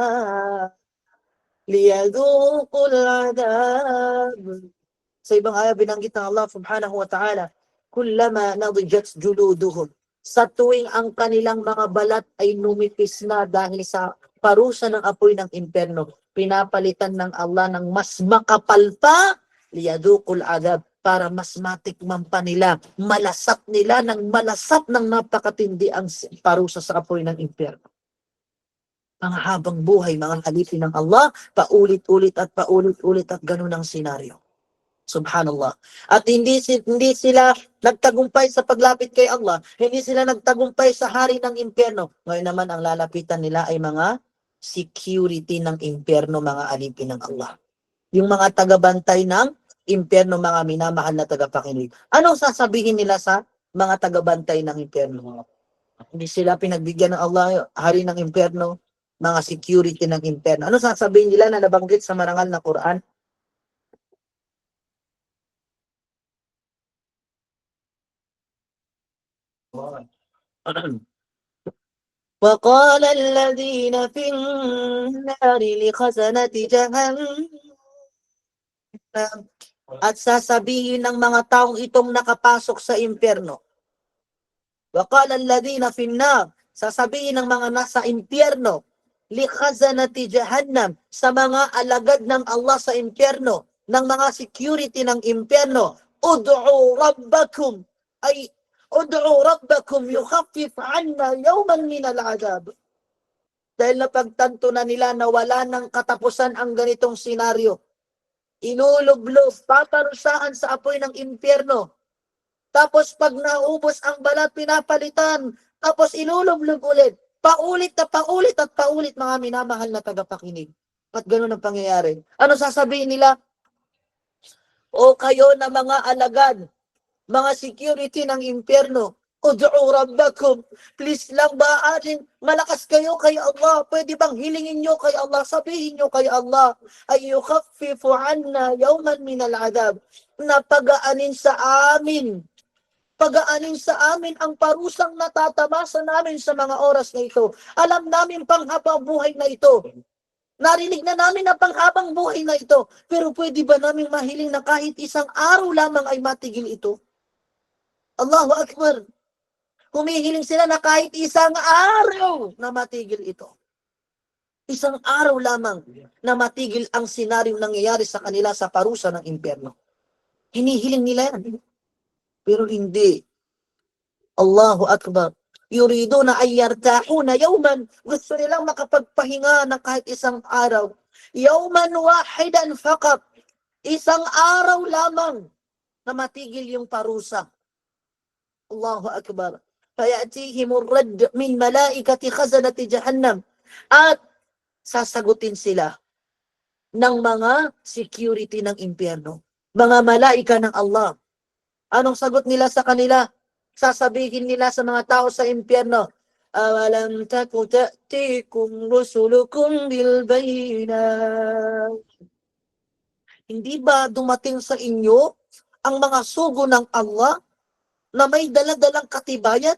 liyadhuqul adab. Sa ibang aya binanggit ng Allah subhanahu wa ta'ala, kullama nadijat juluduhum, sa tuwing ang kanilang mga balat ay numipis na dahil sa parusa ng apoy ng impyerno, pinapalitan ng Allah ng mas makapal pa, liyadhuqul adab, para mas matikman pa nila, malasap nila ng malasap ng napakatindi ang parusa sa apoy ng impyerno. Panghabang buhay, mga alipin ng Allah, paulit-ulit at ganun ang senaryo. Subhanallah. At hindi sila nagtagumpay sa paglapit kay Allah. Hindi sila nagtagumpay sa hari ng impyerno. Ngayon naman ang lalapitan nila ay mga security ng impyerno, mga alipin ng Allah. Yung mga tagabantay ng impyerno, mga minamahal na tagapakinig. Anong sasabihin nila sa mga tagabantay ng impyerno? Hindi sila pinagbigyan ng Allah, hari ng impyerno, mga security ng impyerno. Ano sasabihin nila na nabanggit sa marangal na Quran? وقال الذين في النار لخزنة جهنم. At sasabihin ng mga taong itong nakapasok sa impyerno. وقال الذين في النار, sasabihin ng mga nasa impyerno, likhazanati jahannam, sa mga alagad ng Allah sa impyerno, ng mga security ng impyerno, ud'u rabbakum, ay ud'u rabbakum yukhaffif 'anna yawman min al-'adab. Dahil napagtanto na nila na wala ng katapusan ang ganitong senaryo, inulublob, paparusahan sa apoy ng impyerno. Tapos pag naubos ang balat, pinapalitan. Tapos ilulublob ulit. Paulit at paulit, mga minamahal na tagapakinig. At ganun ang pangyayari. Ano sasabihin nila? O kayo na mga alagad, mga security ng impyerno, ud'u rabbakum, please lang ba malakas kayo kay Allah? Pwede bang hilingin nyo kay Allah? Sabihin nyo kay Allah, ay yukhaffifu anna yawman min al-adab, na pagaanin sa amin ang parusang natatamasa namin sa mga oras na ito. Alam namin panghabang buhay na ito. Narinig na namin ang panghabang buhay na ito. Pero pwede ba namin mahiling na kahit isang araw lamang ay matigil ito? Allahu Akbar. Humihiling sila na kahit isang araw na matigil ito. Isang araw lamang na matigil ang senaryong nangyayari sa kanila sa parusa ng impyerno. Hinihiling nila yan. Pero hindi. Allahu Akbar. Yuriduna ay yartahuna yawman. Gusto nilang makapagpahinga ng kahit isang araw. Yawman wahidan faqat. Isang araw lamang na matigil yung parusa. Allahu Akbar. Fayatihimur radd min malaikati khazanati jahannam. At sasagutin sila ng mga security ng impyerno. Mga malaika ng Allah. Anong sagot nila sa kanila? Sasabihin nila sa mga tao sa impyerno, awalam taku ta'tikum rusulukum bil bayinat. Hindi ba dumating sa inyo ang mga sugo ng Allah na may daladalang katibayan,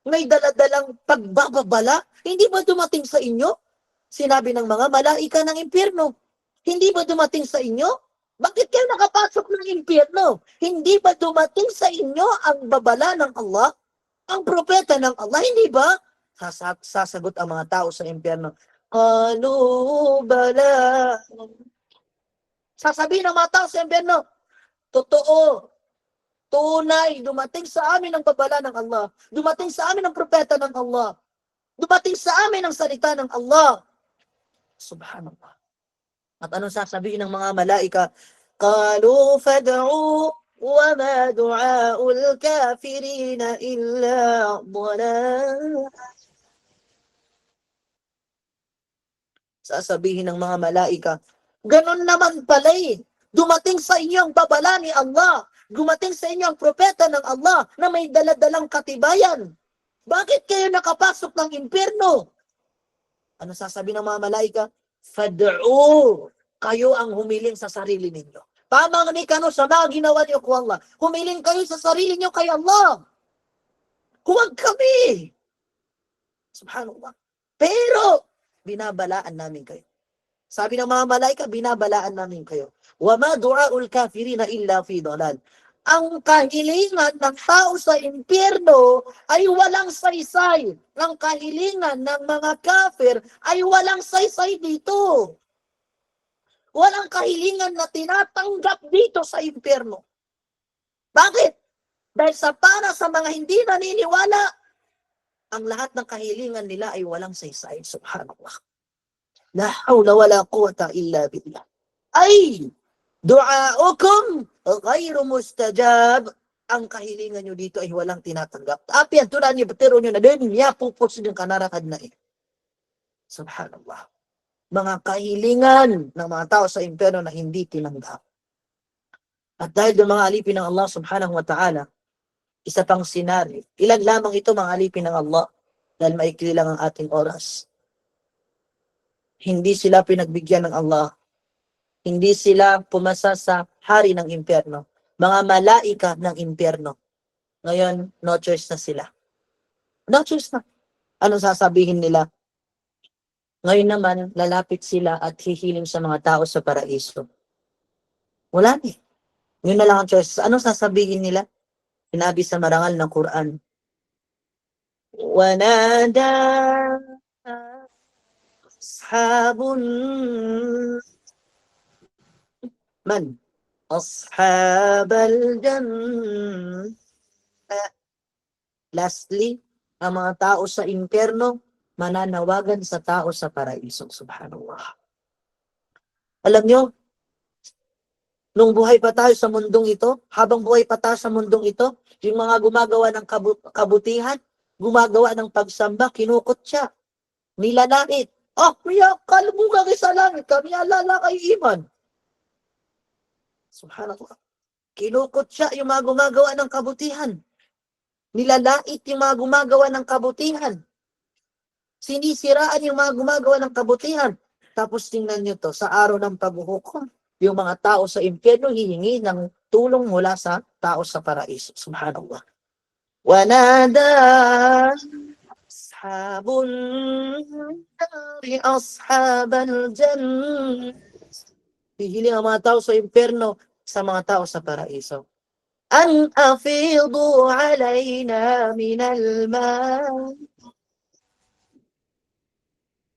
may daladalang pagbababala? Hindi ba dumating sa inyo? Sinabi ng mga malaika ng impyerno. Hindi ba dumating sa inyo? Bakit kayo nakapasok ng impyerno? Hindi ba dumating sa inyo ang babala ng Allah? Ang propeta ng Allah, hindi ba? Sasagot ang mga tao sa impyerno. Qalu bala. Sasabihin ng mga tao sa impyerno, totoo, tunay, dumating sa amin ang babala ng Allah. Dumating sa amin ang propeta ng Allah. Dumating sa amin ang salita ng Allah. Subhanallah. At anong sasabihin ng mga malaika? Qalu fad'u wa ma du'aul kafirina illa dhalal. Sasabihin ng mga malaika, ganun naman pala eh. Dumating sa inyo ang babala ni Allah. Dumating sa inyo ang propeta ng Allah na may daladalang katibayan. Bakit kayo nakapasok ng impyerno? Ano sasabihin ng mga malaika? Fad'u. Kayo ang humiling sa sarili ninyo. Pamangani ka sa mga ginawa niyo ko Allah. Humiling kayo sa sarili niyo kay Allah. Huwag kami. Subhanallah. Pero, binabalaan namin kayo. Sabi ng mga malaika, binabalaan namin kayo. Wa ma du'aul kafirina illa fi dhalal. Ang kahilingan ng tao sa impyerno ay walang saysay. Ang kahilingan ng mga kafir ay walang saysay dito. Walang kahilingan na tinatanggap dito sa impyerno. Bakit? Dahil para sa mga hindi naniniwala, ang lahat ng kahilingan nila ay walang saysay. Subhanallah. La hawla wala quwwata illa billah. Ay, du'aukum ghayru mustajab. Ang kahilingan nyo dito ay walang tinatanggap. Tapi ang tunan niyo, batero nyo na din, niya pupos din kanarakad na eh. Subhanallah. Mga kahilingan ng mga tao sa impyerno na hindi tinanggap. At dahil doon mga alipin ng Allah subhanahu wa ta'ala, isa pang senaryo. Ilan lamang ito mga alipin ng Allah dahil maikli lang ang ating oras. Hindi sila pinagbigyan ng Allah. Hindi sila pumasa sa hari ng impyerno. Mga malaika ng impyerno. Ngayon, no choice na sila. No choice na. Anong sasabihin nila? Ngayon naman, lalapit sila at hihiling sa mga tao sa paraiso. Wala eh. Yun na lang ang choice. Anong sasabihin nila? Sinabi sa marangal ng Quran. Wanada ashabun man ashabal jannah. Lastly, ang mga tao sa impyerno mananawagan sa tao sa paraiso. Subhanallah. Alam nyo, nung buhay pa tayo sa mundong ito, habang buhay pa tayo sa mundong ito, yung mga gumagawa ng kabutihan, gumagawa ng pagsamba, kinukot siya. Nilalait. Miya, kalbuga kay sa langit, kami alala kay iman. Subhanallah. Kinukot siya yung mga gumagawa ng kabutihan. Nilalait yung mga gumagawa ng kabutihan. Sinisiraan yung mga gumagawa ng kabutihan. Tapos tingnan nyo to, sa araw ng paghuhukom, yung mga tao sa impyerno hihingi ng tulong mula sa tao sa paraiso. Subhanallah. Wanada ashabun nari ashabal jannah. Hihiling ang mga tao sa impyerno sa mga tao sa paraiso. An afidu alayna minal ma.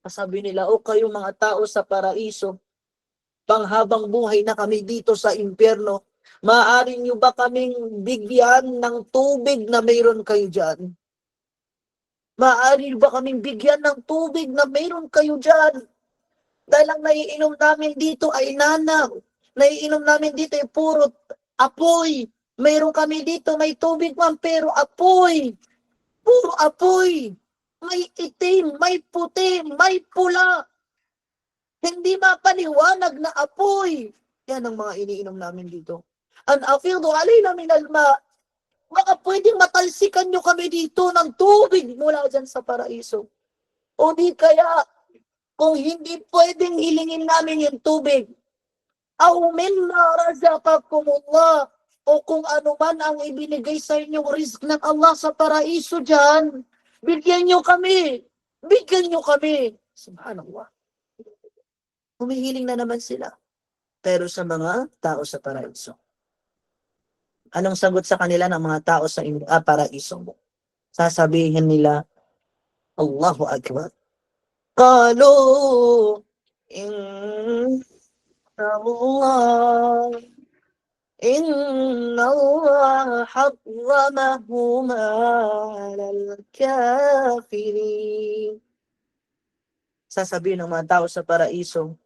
Sabi nila, kayong mga tao sa paraiso, panghabang buhay na kami dito sa impyerno, maaari nyo ba kaming bigyan ng tubig na mayroon kayo dyan? Maaari nyo ba kaming bigyan ng tubig na mayroon kayo dyan? Dahil ang naiinom namin dito ay nanaw. Naiinom namin dito ay puro apoy. Mayroon kami dito, may tubig man, pero apoy. Puro apoy. May itim, may puti, may pula. Hindi mapaliwanag na apoy. Yan ang mga iniinom namin dito. An afidu alayna min alma. Baka pwedeng matalsikan nyo kami dito ng tubig mula dyan sa paraiso. O di kaya, kung hindi pwedeng hilingin namin yung tubig, aw minna razaqakumullah, o kung ano man ang ibinigay sa inyong rizq ng Allah sa paraiso dyan, bigyan nyo kami. Bigyan nyo kami. Subhanallah. Humihiling na naman sila. Pero sa mga tao sa paraiso, anong sagot sa kanila ng mga tao sa paraiso? Sasabihin nila, Allahu Akbar. Qalu, Inna Allah harramahuma alal kafirin. Sasabihin ng mga tao sa paraiso,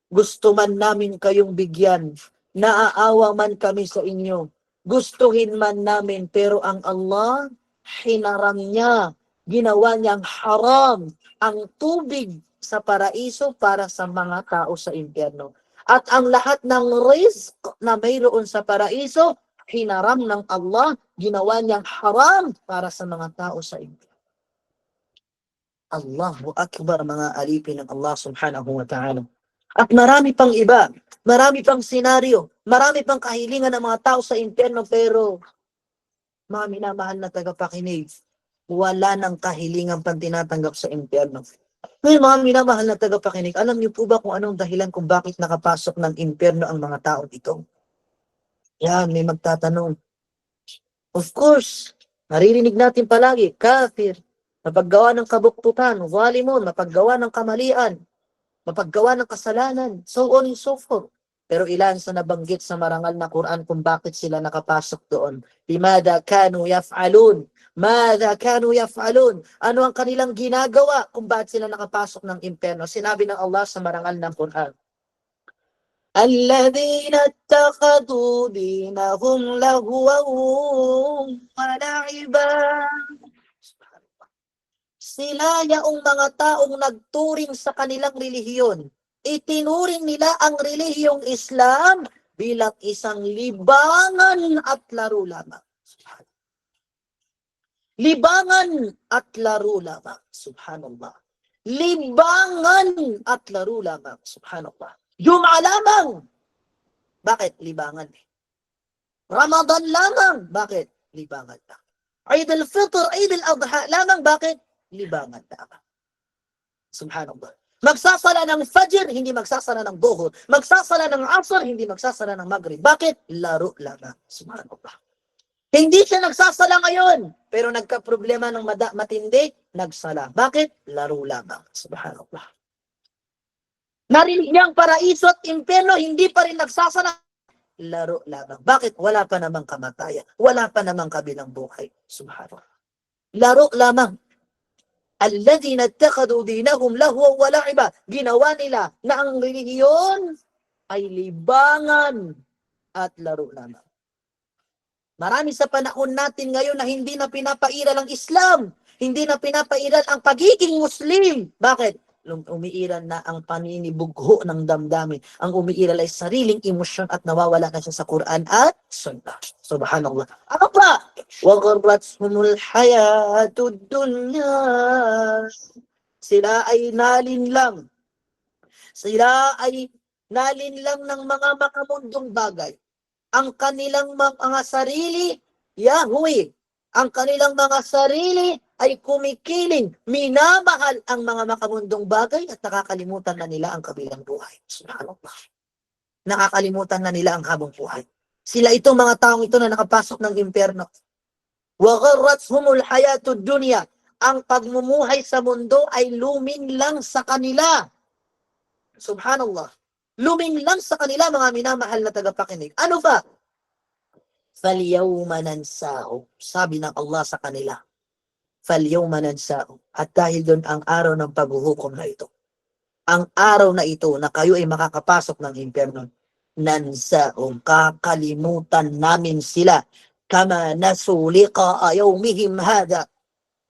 gusto man namin kayong bigyan, naaawa man kami sa inyo, gustuhin man namin, pero ang Allah, hinaram niya, ginawa niyang haram ang tubig sa paraiso para sa mga tao sa impyerno. At ang lahat ng rizq na mayroon sa paraiso, hinaram ng Allah, ginawa niyang haram para sa mga tao sa impyerno. Allahu Akbar, mga alipin ng Allah subhanahu wa ta'ala. At marami pang iba, marami pang senaryo, marami pang kahilingan ng mga tao sa impyerno, pero mga minamahal na tagapakinig, wala nang kahilingan pang tinatanggap sa impyerno. Ngayon, mga minamahal na tagapakinig, alam niyo po ba kung anong dahilan kung bakit nakapasok ng impyerno ang mga tao dito? Yan, may magtatanong. Of course, naririnig natin palagi, kafir, mapaggawa ng kabuktutan, zalimun, mapaggawa ng kamalian, mapaggawa ng kasalanan, so on and so forth. Pero ilan sa nabanggit sa marangal na Quran kung bakit sila nakapasok doon? Bimada kanu yaf'alun. Mada kanu yaf'alun. Ano ang kanilang ginagawa kung bakit sila nakapasok ng impyerno? Sinabi ng Allah sa marangal ng Quran. الذين اتخذوا دينهم لهوا ولعبا. Sila yaong mga taong nagturing sa kanilang relihiyon. Itinuring nila ang relihiyong Islam bilang isang libangan at laro lamang. Libangan at laro lamang. Subhanallah. Libangan at laro lamang. Subhanallah. Jum'a lamang. Bakit? Libangan. Ramadan lamang. Bakit? Libangan lang. Eid al-Fitr, Eid al-Adha lamang. Bakit? Libangan lamang. Subhanallah. Magsasala ng Fajr, hindi magsasala ng Dhuhr. Magsasala ng Asr, hindi magsasala ng Maghrib. Bakit? Laro lamang. Subhanallah. Hindi siya nagsasala ngayon, pero nagka-problema ng matindi, nagsala. Bakit? Laro lamang. Subhanallah. Narinig niya ang paraiso at impyerno, hindi pa rin nagsasala. Laro lamang. Bakit? Wala pa namang kamatayan. Wala pa namang kabilang buhay. Subhanallah. Laro lamang. Alladhina ittakhadhu dinahum lahwa wa la'iba. Ginawa nila na ang relihiyon ay libangan at laro lamang. Marami sa panahon natin ngayon na hindi na pinapairal ang Islam. Hindi na pinapairal ang pagiging Muslim. Bakit? Umiiral na ang paninibugho ng damdamin. Ang umiiral ay sariling emosyon at nawawala na siya sa Quran at Sunnah. Subhanallah. Ano pa? وَغَرَّتْهُمُ الْحَيَاةُ الدُّنْيَا. Sila ay nalinlang. Sila ay nalinlang ng mga makamundong bagay. Ang kanilang mga sarili, Yahweh, ang kanilang mga sarili ay kumikiling, minamahal ang mga makamundong bagay at nakakalimutan na nila ang kabilang buhay. Subhanallah. Nakakalimutan na nila ang habang buhay. Sila itong mga taong ito na nakapasok ng impyerno. وَغَرَّتْهُمُ الْحَيَاةُ الدُّنْيَا. Ang pagmumuhay sa mundo ay luminglang sa kanila. Subhanallah. Luminglang sa kanila, mga minamahal na tagapakinig. Ano ba? فَالْيَوْمَ نَنْسَاهُمْ. Sabi ng Allah sa kanila. فَالْيَوْمَ نَنْسَاهُمْ. At dahil doon ang araw ng paghuhukom na ito. Ang araw na ito na kayo ay makakapasok ng impyerno. Nansahum. Kakalimutan namin sila. Kama nasuliqa yawmihim hada.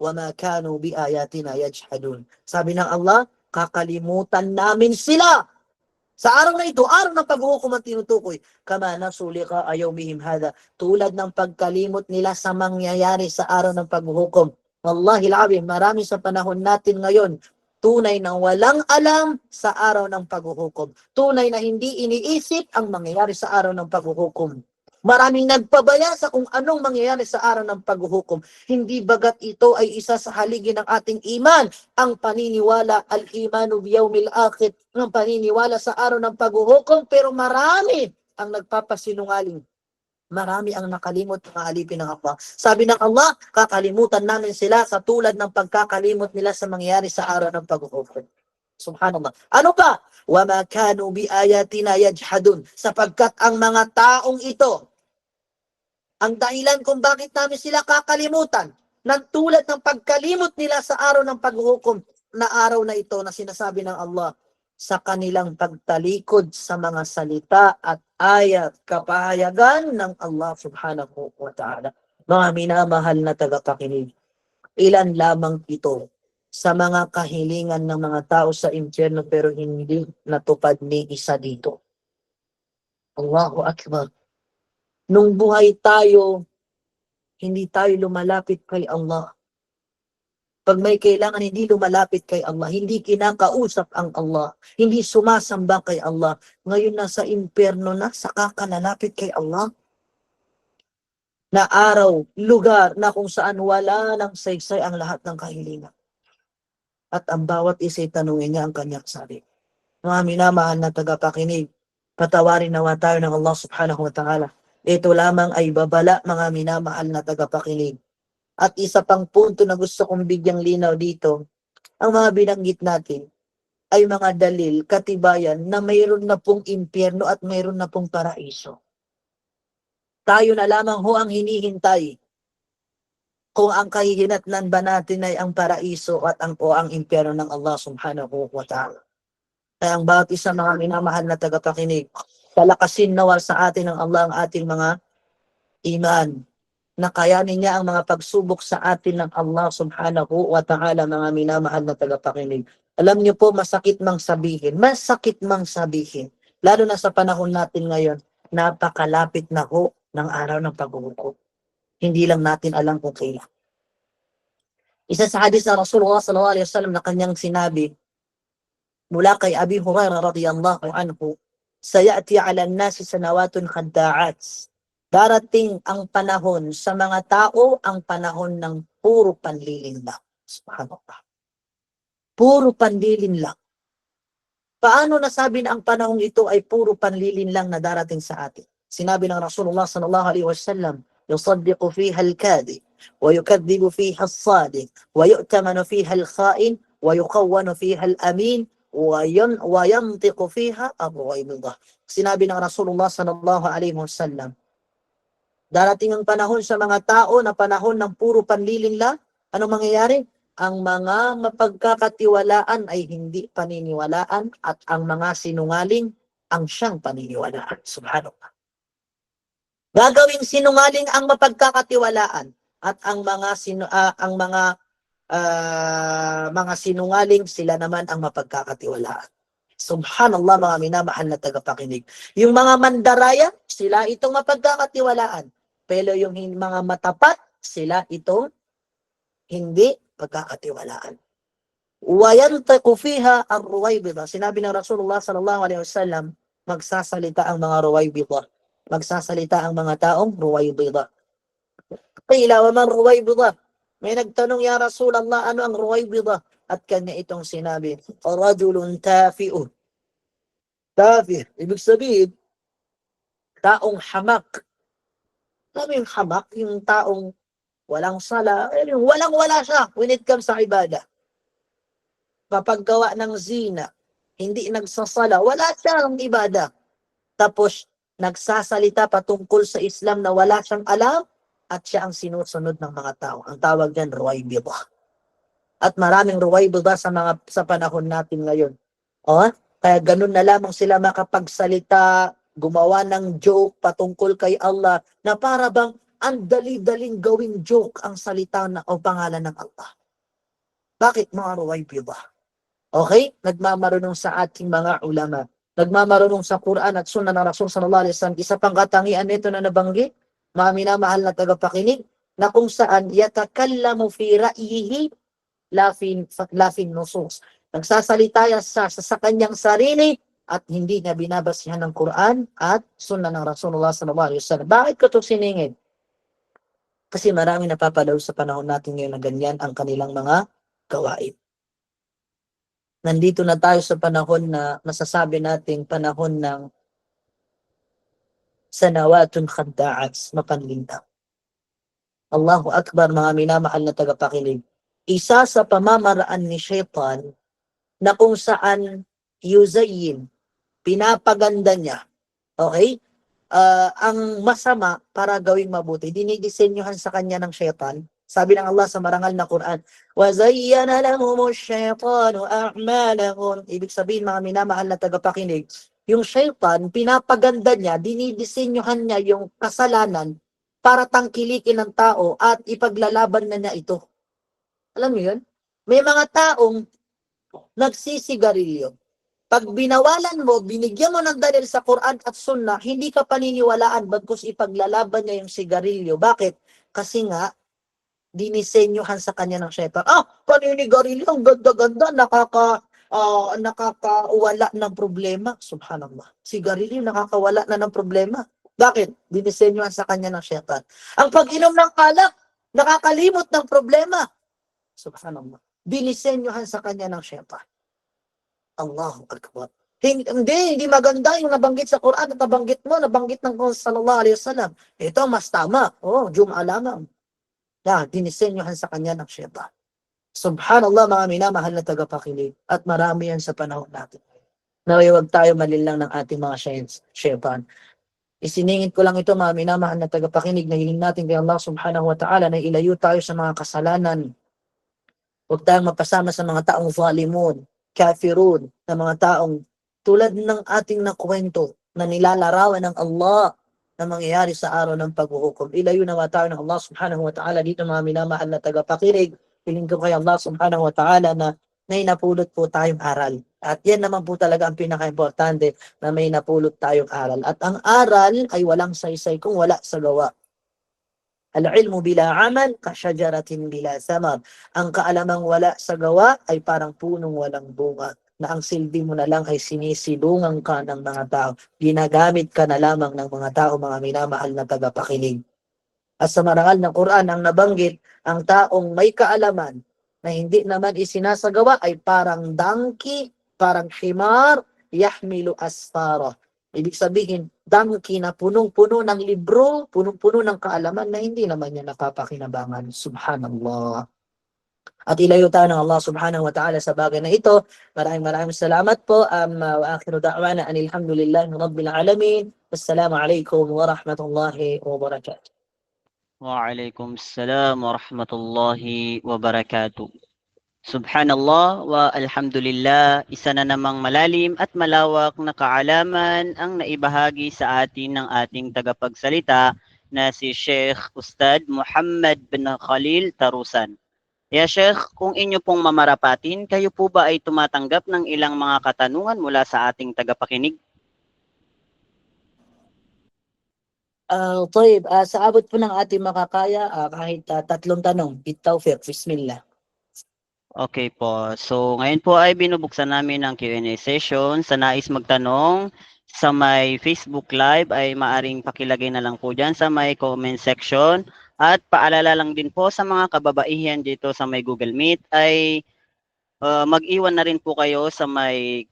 وَمَا كَانُوا بِآيَاتِنَا يَجْحَدُونَ. Sabi ng Allah, kakalimutan namin sila. Sa araw na ito, araw ng paghuhukom ang tinutukoy. Kama nasulika ayawmihim hada. Tulad ng pagkalimot nila sa mangyayari sa araw ng paghuhukom. Wallahi alazim, marami sa panahon natin ngayon, tunay na walang alam sa araw ng paghuhukom. Tunay na hindi iniisip ang mangyayari sa araw ng paghuhukom. Maraming nagpabaya sa kung anong mangyayari sa araw ng paghuhukom. Hindi bagat ito ay isa sa haligi ng ating iman. Ang paniniwala, al-imanu biyawmil akhir, ang paniniwala sa araw ng paghuhukom, pero marami ang nagpapasinungaling. Marami ang nakalimot ng alipin ng Allah. Sabi ng Allah, kakalimutan namin sila sa tulad ng pagkakalimot nila sa mangyayari sa araw ng paghuhukom. Subhanallah. Ano pa? وَمَا كَانُوا بِآيَاتِنَا يَجْحَدُونَ. Sapagkat ang mga taong ito, ang dahilan kung bakit namin sila kakalimutan, ng tulad ng pagkalimot nila sa araw ng paghuhukom, na araw na ito na sinasabi ng Allah, sa kanilang pagtalikod sa mga salita at ayat kapahayagan ng Allah subhanahu wa ta'ala. Mga minamahal na tagapakinig, ilan lamang ito sa mga kahilingan ng mga tao sa impyerno pero hindi natupad ni isa dito. Allahu Akbar. Nung buhay tayo, hindi tayo lumalapit kay Allah. Pag may kailangan, hindi lumalapit kay Allah. Hindi kinakausap ang Allah. Hindi sumasamba kay Allah. Ngayon nasa impyerno na, saka ka lalapit kay Allah. Na araw, lugar na kung saan wala ng saysay ang lahat ng kahilingan. At ang bawat isa'y tanungin niya ang kanyang sarili. Mga minamahal na tagapakinig, patawarin nawa tayo ng Allah subhanahu wa ta'ala. Ito lamang ay babala, mga minamahal na tagapakinig. At isa pang punto na gusto kong bigyang linaw dito, ang mga binanggit natin ay mga dalil, katibayan na mayroon na pong impyerno at mayroon na pong paraiso. Tayo na lamang ho ang hinihintay kung ang kahihinatnan ba natin ay ang paraiso at ang impyerno ng Allah subhanahu wa ta'ala. Kaya ang bawat isa, mga minamahal na tagapakinig, palakasin nawa sa atin ng Allah ang ating mga iman, na kayanin niya ang mga pagsubok sa atin ng Allah subhanahu wa ta'ala, mga minamahal na tagapakinig. Alam niyo po, masakit mang sabihin, lalo na sa panahon natin ngayon, napakalapit na ho ng araw ng paghuhukom. Hindi lang natin alam kung kailan. Isa sa hadis na Rasulullah sallallahu alaihi wasallam na kanyang sinabi, mula kay Abi Hurairah radhiyallahu anhu, sayati 'ala an-nasi sanawatun khadda'at. Darating ang panahon sa mga tao, ang panahon ng puro panlilin lang. Subhanallah. Puro panlilin lang. Paano nasabi na ang panahong ito ay puro panlilin lang na darating sa atin? Sinabi ng Rasulullah sallallahu alaihi wasallam, yusaddiqu fiha al-kadhib wa yukadhibu fiha as-sadiq wa yu'tamanu fiha al-kha'in wa yuqawwanu fiha al-amin wa yantiqu fiha ar-ghaibudah. Sinabi ng Rasulullah sallallahu alaihi wasallam, darating ang panahon sa mga tao na panahon ng puro panlilin lang. Anong mangyayari? Ang mga mapagkakatiwalaan ay hindi paniniwalaan at ang mga sinungaling ang siyang paniniwalaan. Subhanallah. Gagawing sinungaling ang mapagkakatiwalaan at ang mga mga sinungaling, sila naman ang mapagkakatiwalaan. Subhanallah, mga minamahal na tagapakinig. Yung mga mandaraya, sila itong mapagkakatiwalaan. Pero yung mga matapat, sila itong hindi pagkakatiwalaan. Wayantaku fiha ar-ruwaybida. Sinabi ng Rasulullah sallallahu alaihi wasallam, magsasalita ang mga ruwaybida. Magsasalita ang mga taong ruwaybida. Qila wa man ruwaybida? May nagtanong, ya Rasulullah, ano ang ruwaybida? At kanya itong sinabi, rajulun tafi'un. Tafi', ibig sabihin, taong hamak. Alam yung hamak, yung taong walang sala, yung walang-wala siya when it comes sa ibada. Kapag gawa ng zina, hindi nagsasala, wala siyang ibada. Tapos, nagsasalita patungkol sa Islam na wala siyang alam at siya ang sinusunod ng mga tao. Ang tawag niyan, ruwaybidah. At maraming ruwaybidah sa panahon natin ngayon. O, kaya ganun na lamang sila makapagsalita, gumawa ng joke patungkol kay Allah na para bang ang dali-daling gawing joke ang salita o pangalan ng Allah. Bakit mga ruwaybidah? Okay? Nagmamarunong sa ating mga ulama. Nagmamarunong sa Quran at Sunnah ng Rasul sallallahu alaihi wasallam. Isa pang katangian nito na nabanggit, mga minamahal na tagapakinig, na kung saan yatakallamu fi ra'yihi lafin nusus. Nagsasalita sa kanyang sarili at hindi na binabasihan ng Quran at Sunnah ng Rasulullah sallallahu alaihi wasallam. Bakit ko ito siningin? Kasi marami napapalaw sa panahon natin ngayon na ganyan ang kanilang mga gawain. Nandito na tayo sa panahon na masasabi nating panahon ng sanawatun khadda'at, mapanlinlang. Allahu Akbar, mga minamahal na tagapakinig. Isa sa pamamaraan ni Shaitan na kung saan yuzayin, pinapaganda niya, okay? Ang masama para gawing mabuti, dinidisenyohan sa kanya ng Shaitan. Sabi ng Allah sa marangal na Quran, وَزَيَّنَ لَهُمُ الشَّيْطَانُ أَعْمَالَهُمْ. Ibig sabihin, mga minamahal na tagapakinig, yung Shaitan, pinapaganda niya, dinidisenyohan niya yung kasalanan para tangkilikin ng tao at ipaglalaban na niya ito. Alam mo yun? May mga taong nagsisigarilyo. Pag binawalan mo, binigyan mo ng dalil sa Quran at Sunnah, hindi ka paniniwalaan bagkus ipaglalaban niya yung sigarilyo. Bakit? Kasi nga, dinisenyohan sa kanya ng Shaitan. Paninigarilyo, ang ganda-ganda, nakakawala ng problema. Subhanallah. Sigarilyo, nakakawala na ng problema. Bakit? Dinisenyohan sa kanya ng Shaitan. Ang pag-inom ng alak, nakakalimot ng problema. Subhanallah. Dinisenyohan sa kanya ng Shaitan. Allahu Akbar. Hindi maganda yung nabanggit sa Quran at nabanggit ng sallallahu alaihi wasallam. Ito mas tama. Jum'a lamang. Dinisenyohan sa kanya ng Shaitan. Subhanallah, mga minamahal na tagapakinig. At marami yan sa panahon natin. Naway wag tayo malilang ng ating mga Shaitan. Isiningit ko lang ito, mga minamahal na tagapakinig, na hiling natin kay Allah subhanahu wa ta'ala na ilayo tayo sa mga kasalanan. Huwag tayong mapasama sa mga taong zalimun, kafirun, na mga taong tulad ng ating nakwento na nilalarawan ng Allah na mangyayari sa araw ng paghuhukom. Ilayo nawa tayo ng Allah subhanahu wa ta'ala dito, mga minamahal na tagapakinig. Hiling ko kay Allah subhanahu wa ta'ala na may napulot po tayong aral. At yan naman po talaga ang pinaka-importante, na may napulot tayong aral. At ang aral ay walang saysay kung wala sa gawa. Al-ilmu bila amal, kasyajaratin bila samar. Ang kaalamang wala sa gawa ay parang punong walang bunga, na ang silbi mo na lang ay sinisilungan ka ng mga tao. Ginagamit ka na lamang ng mga tao, mga minamahal na tagapakinig. At sa marangal ng Quran, ang nabanggit, ang taong may kaalaman na hindi naman isinasagawa ay parang donkey, parang himar, yahmilu asfara. Ibig sabihin, donkey na punong-puno ng libro, punong-puno ng kaalaman na hindi naman niya napapakinabangan. Subhanallah. At ilayo tayo ng Allah subhanahu wa ta'ala sa bagay na ito. Maraming salamat po. Wa akhiru da'wana anil hamdulillahi rabbil alamin. Wassalamu alaikum wa rahmatullahi wa barakatuh. Waalaikumsalam warahmatullahi wabarakatuh. Subhanallah wa alhamdulillah, isa na namang malalim at malawak na kaalaman ang naibahagi sa atin ng ating tagapagsalita na si Sheikh Ustad Muhammad bin Khalil Tarusan. Ya Sheikh, kung inyo pong mamarapatin, kayo po ba ay tumatanggap ng ilang mga katanungan mula sa ating tagapakinig? Toyib, sa abot po ng ating makakaya, kahit 3 tanong, bitawfiq, bismillah. Okay po. So ngayon po ay binubuksan namin ang Q&A session. Sa nais magtanong sa may Facebook Live ay maaring pakilagay na lang po dyan sa may comment section. At paalala lang din po sa mga kababaihan dito sa may Google Meet ay mag-iwan na rin po kayo sa may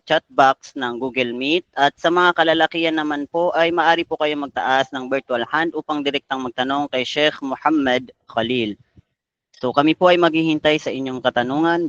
chat box ng Google Meet. At sa mga kalalakihan naman po ay maaari po kayo magtaas ng virtual hand upang direktang magtanong kay Sheikh Muhammad Khalil. So kami po ay maghihintay sa inyong katanungan.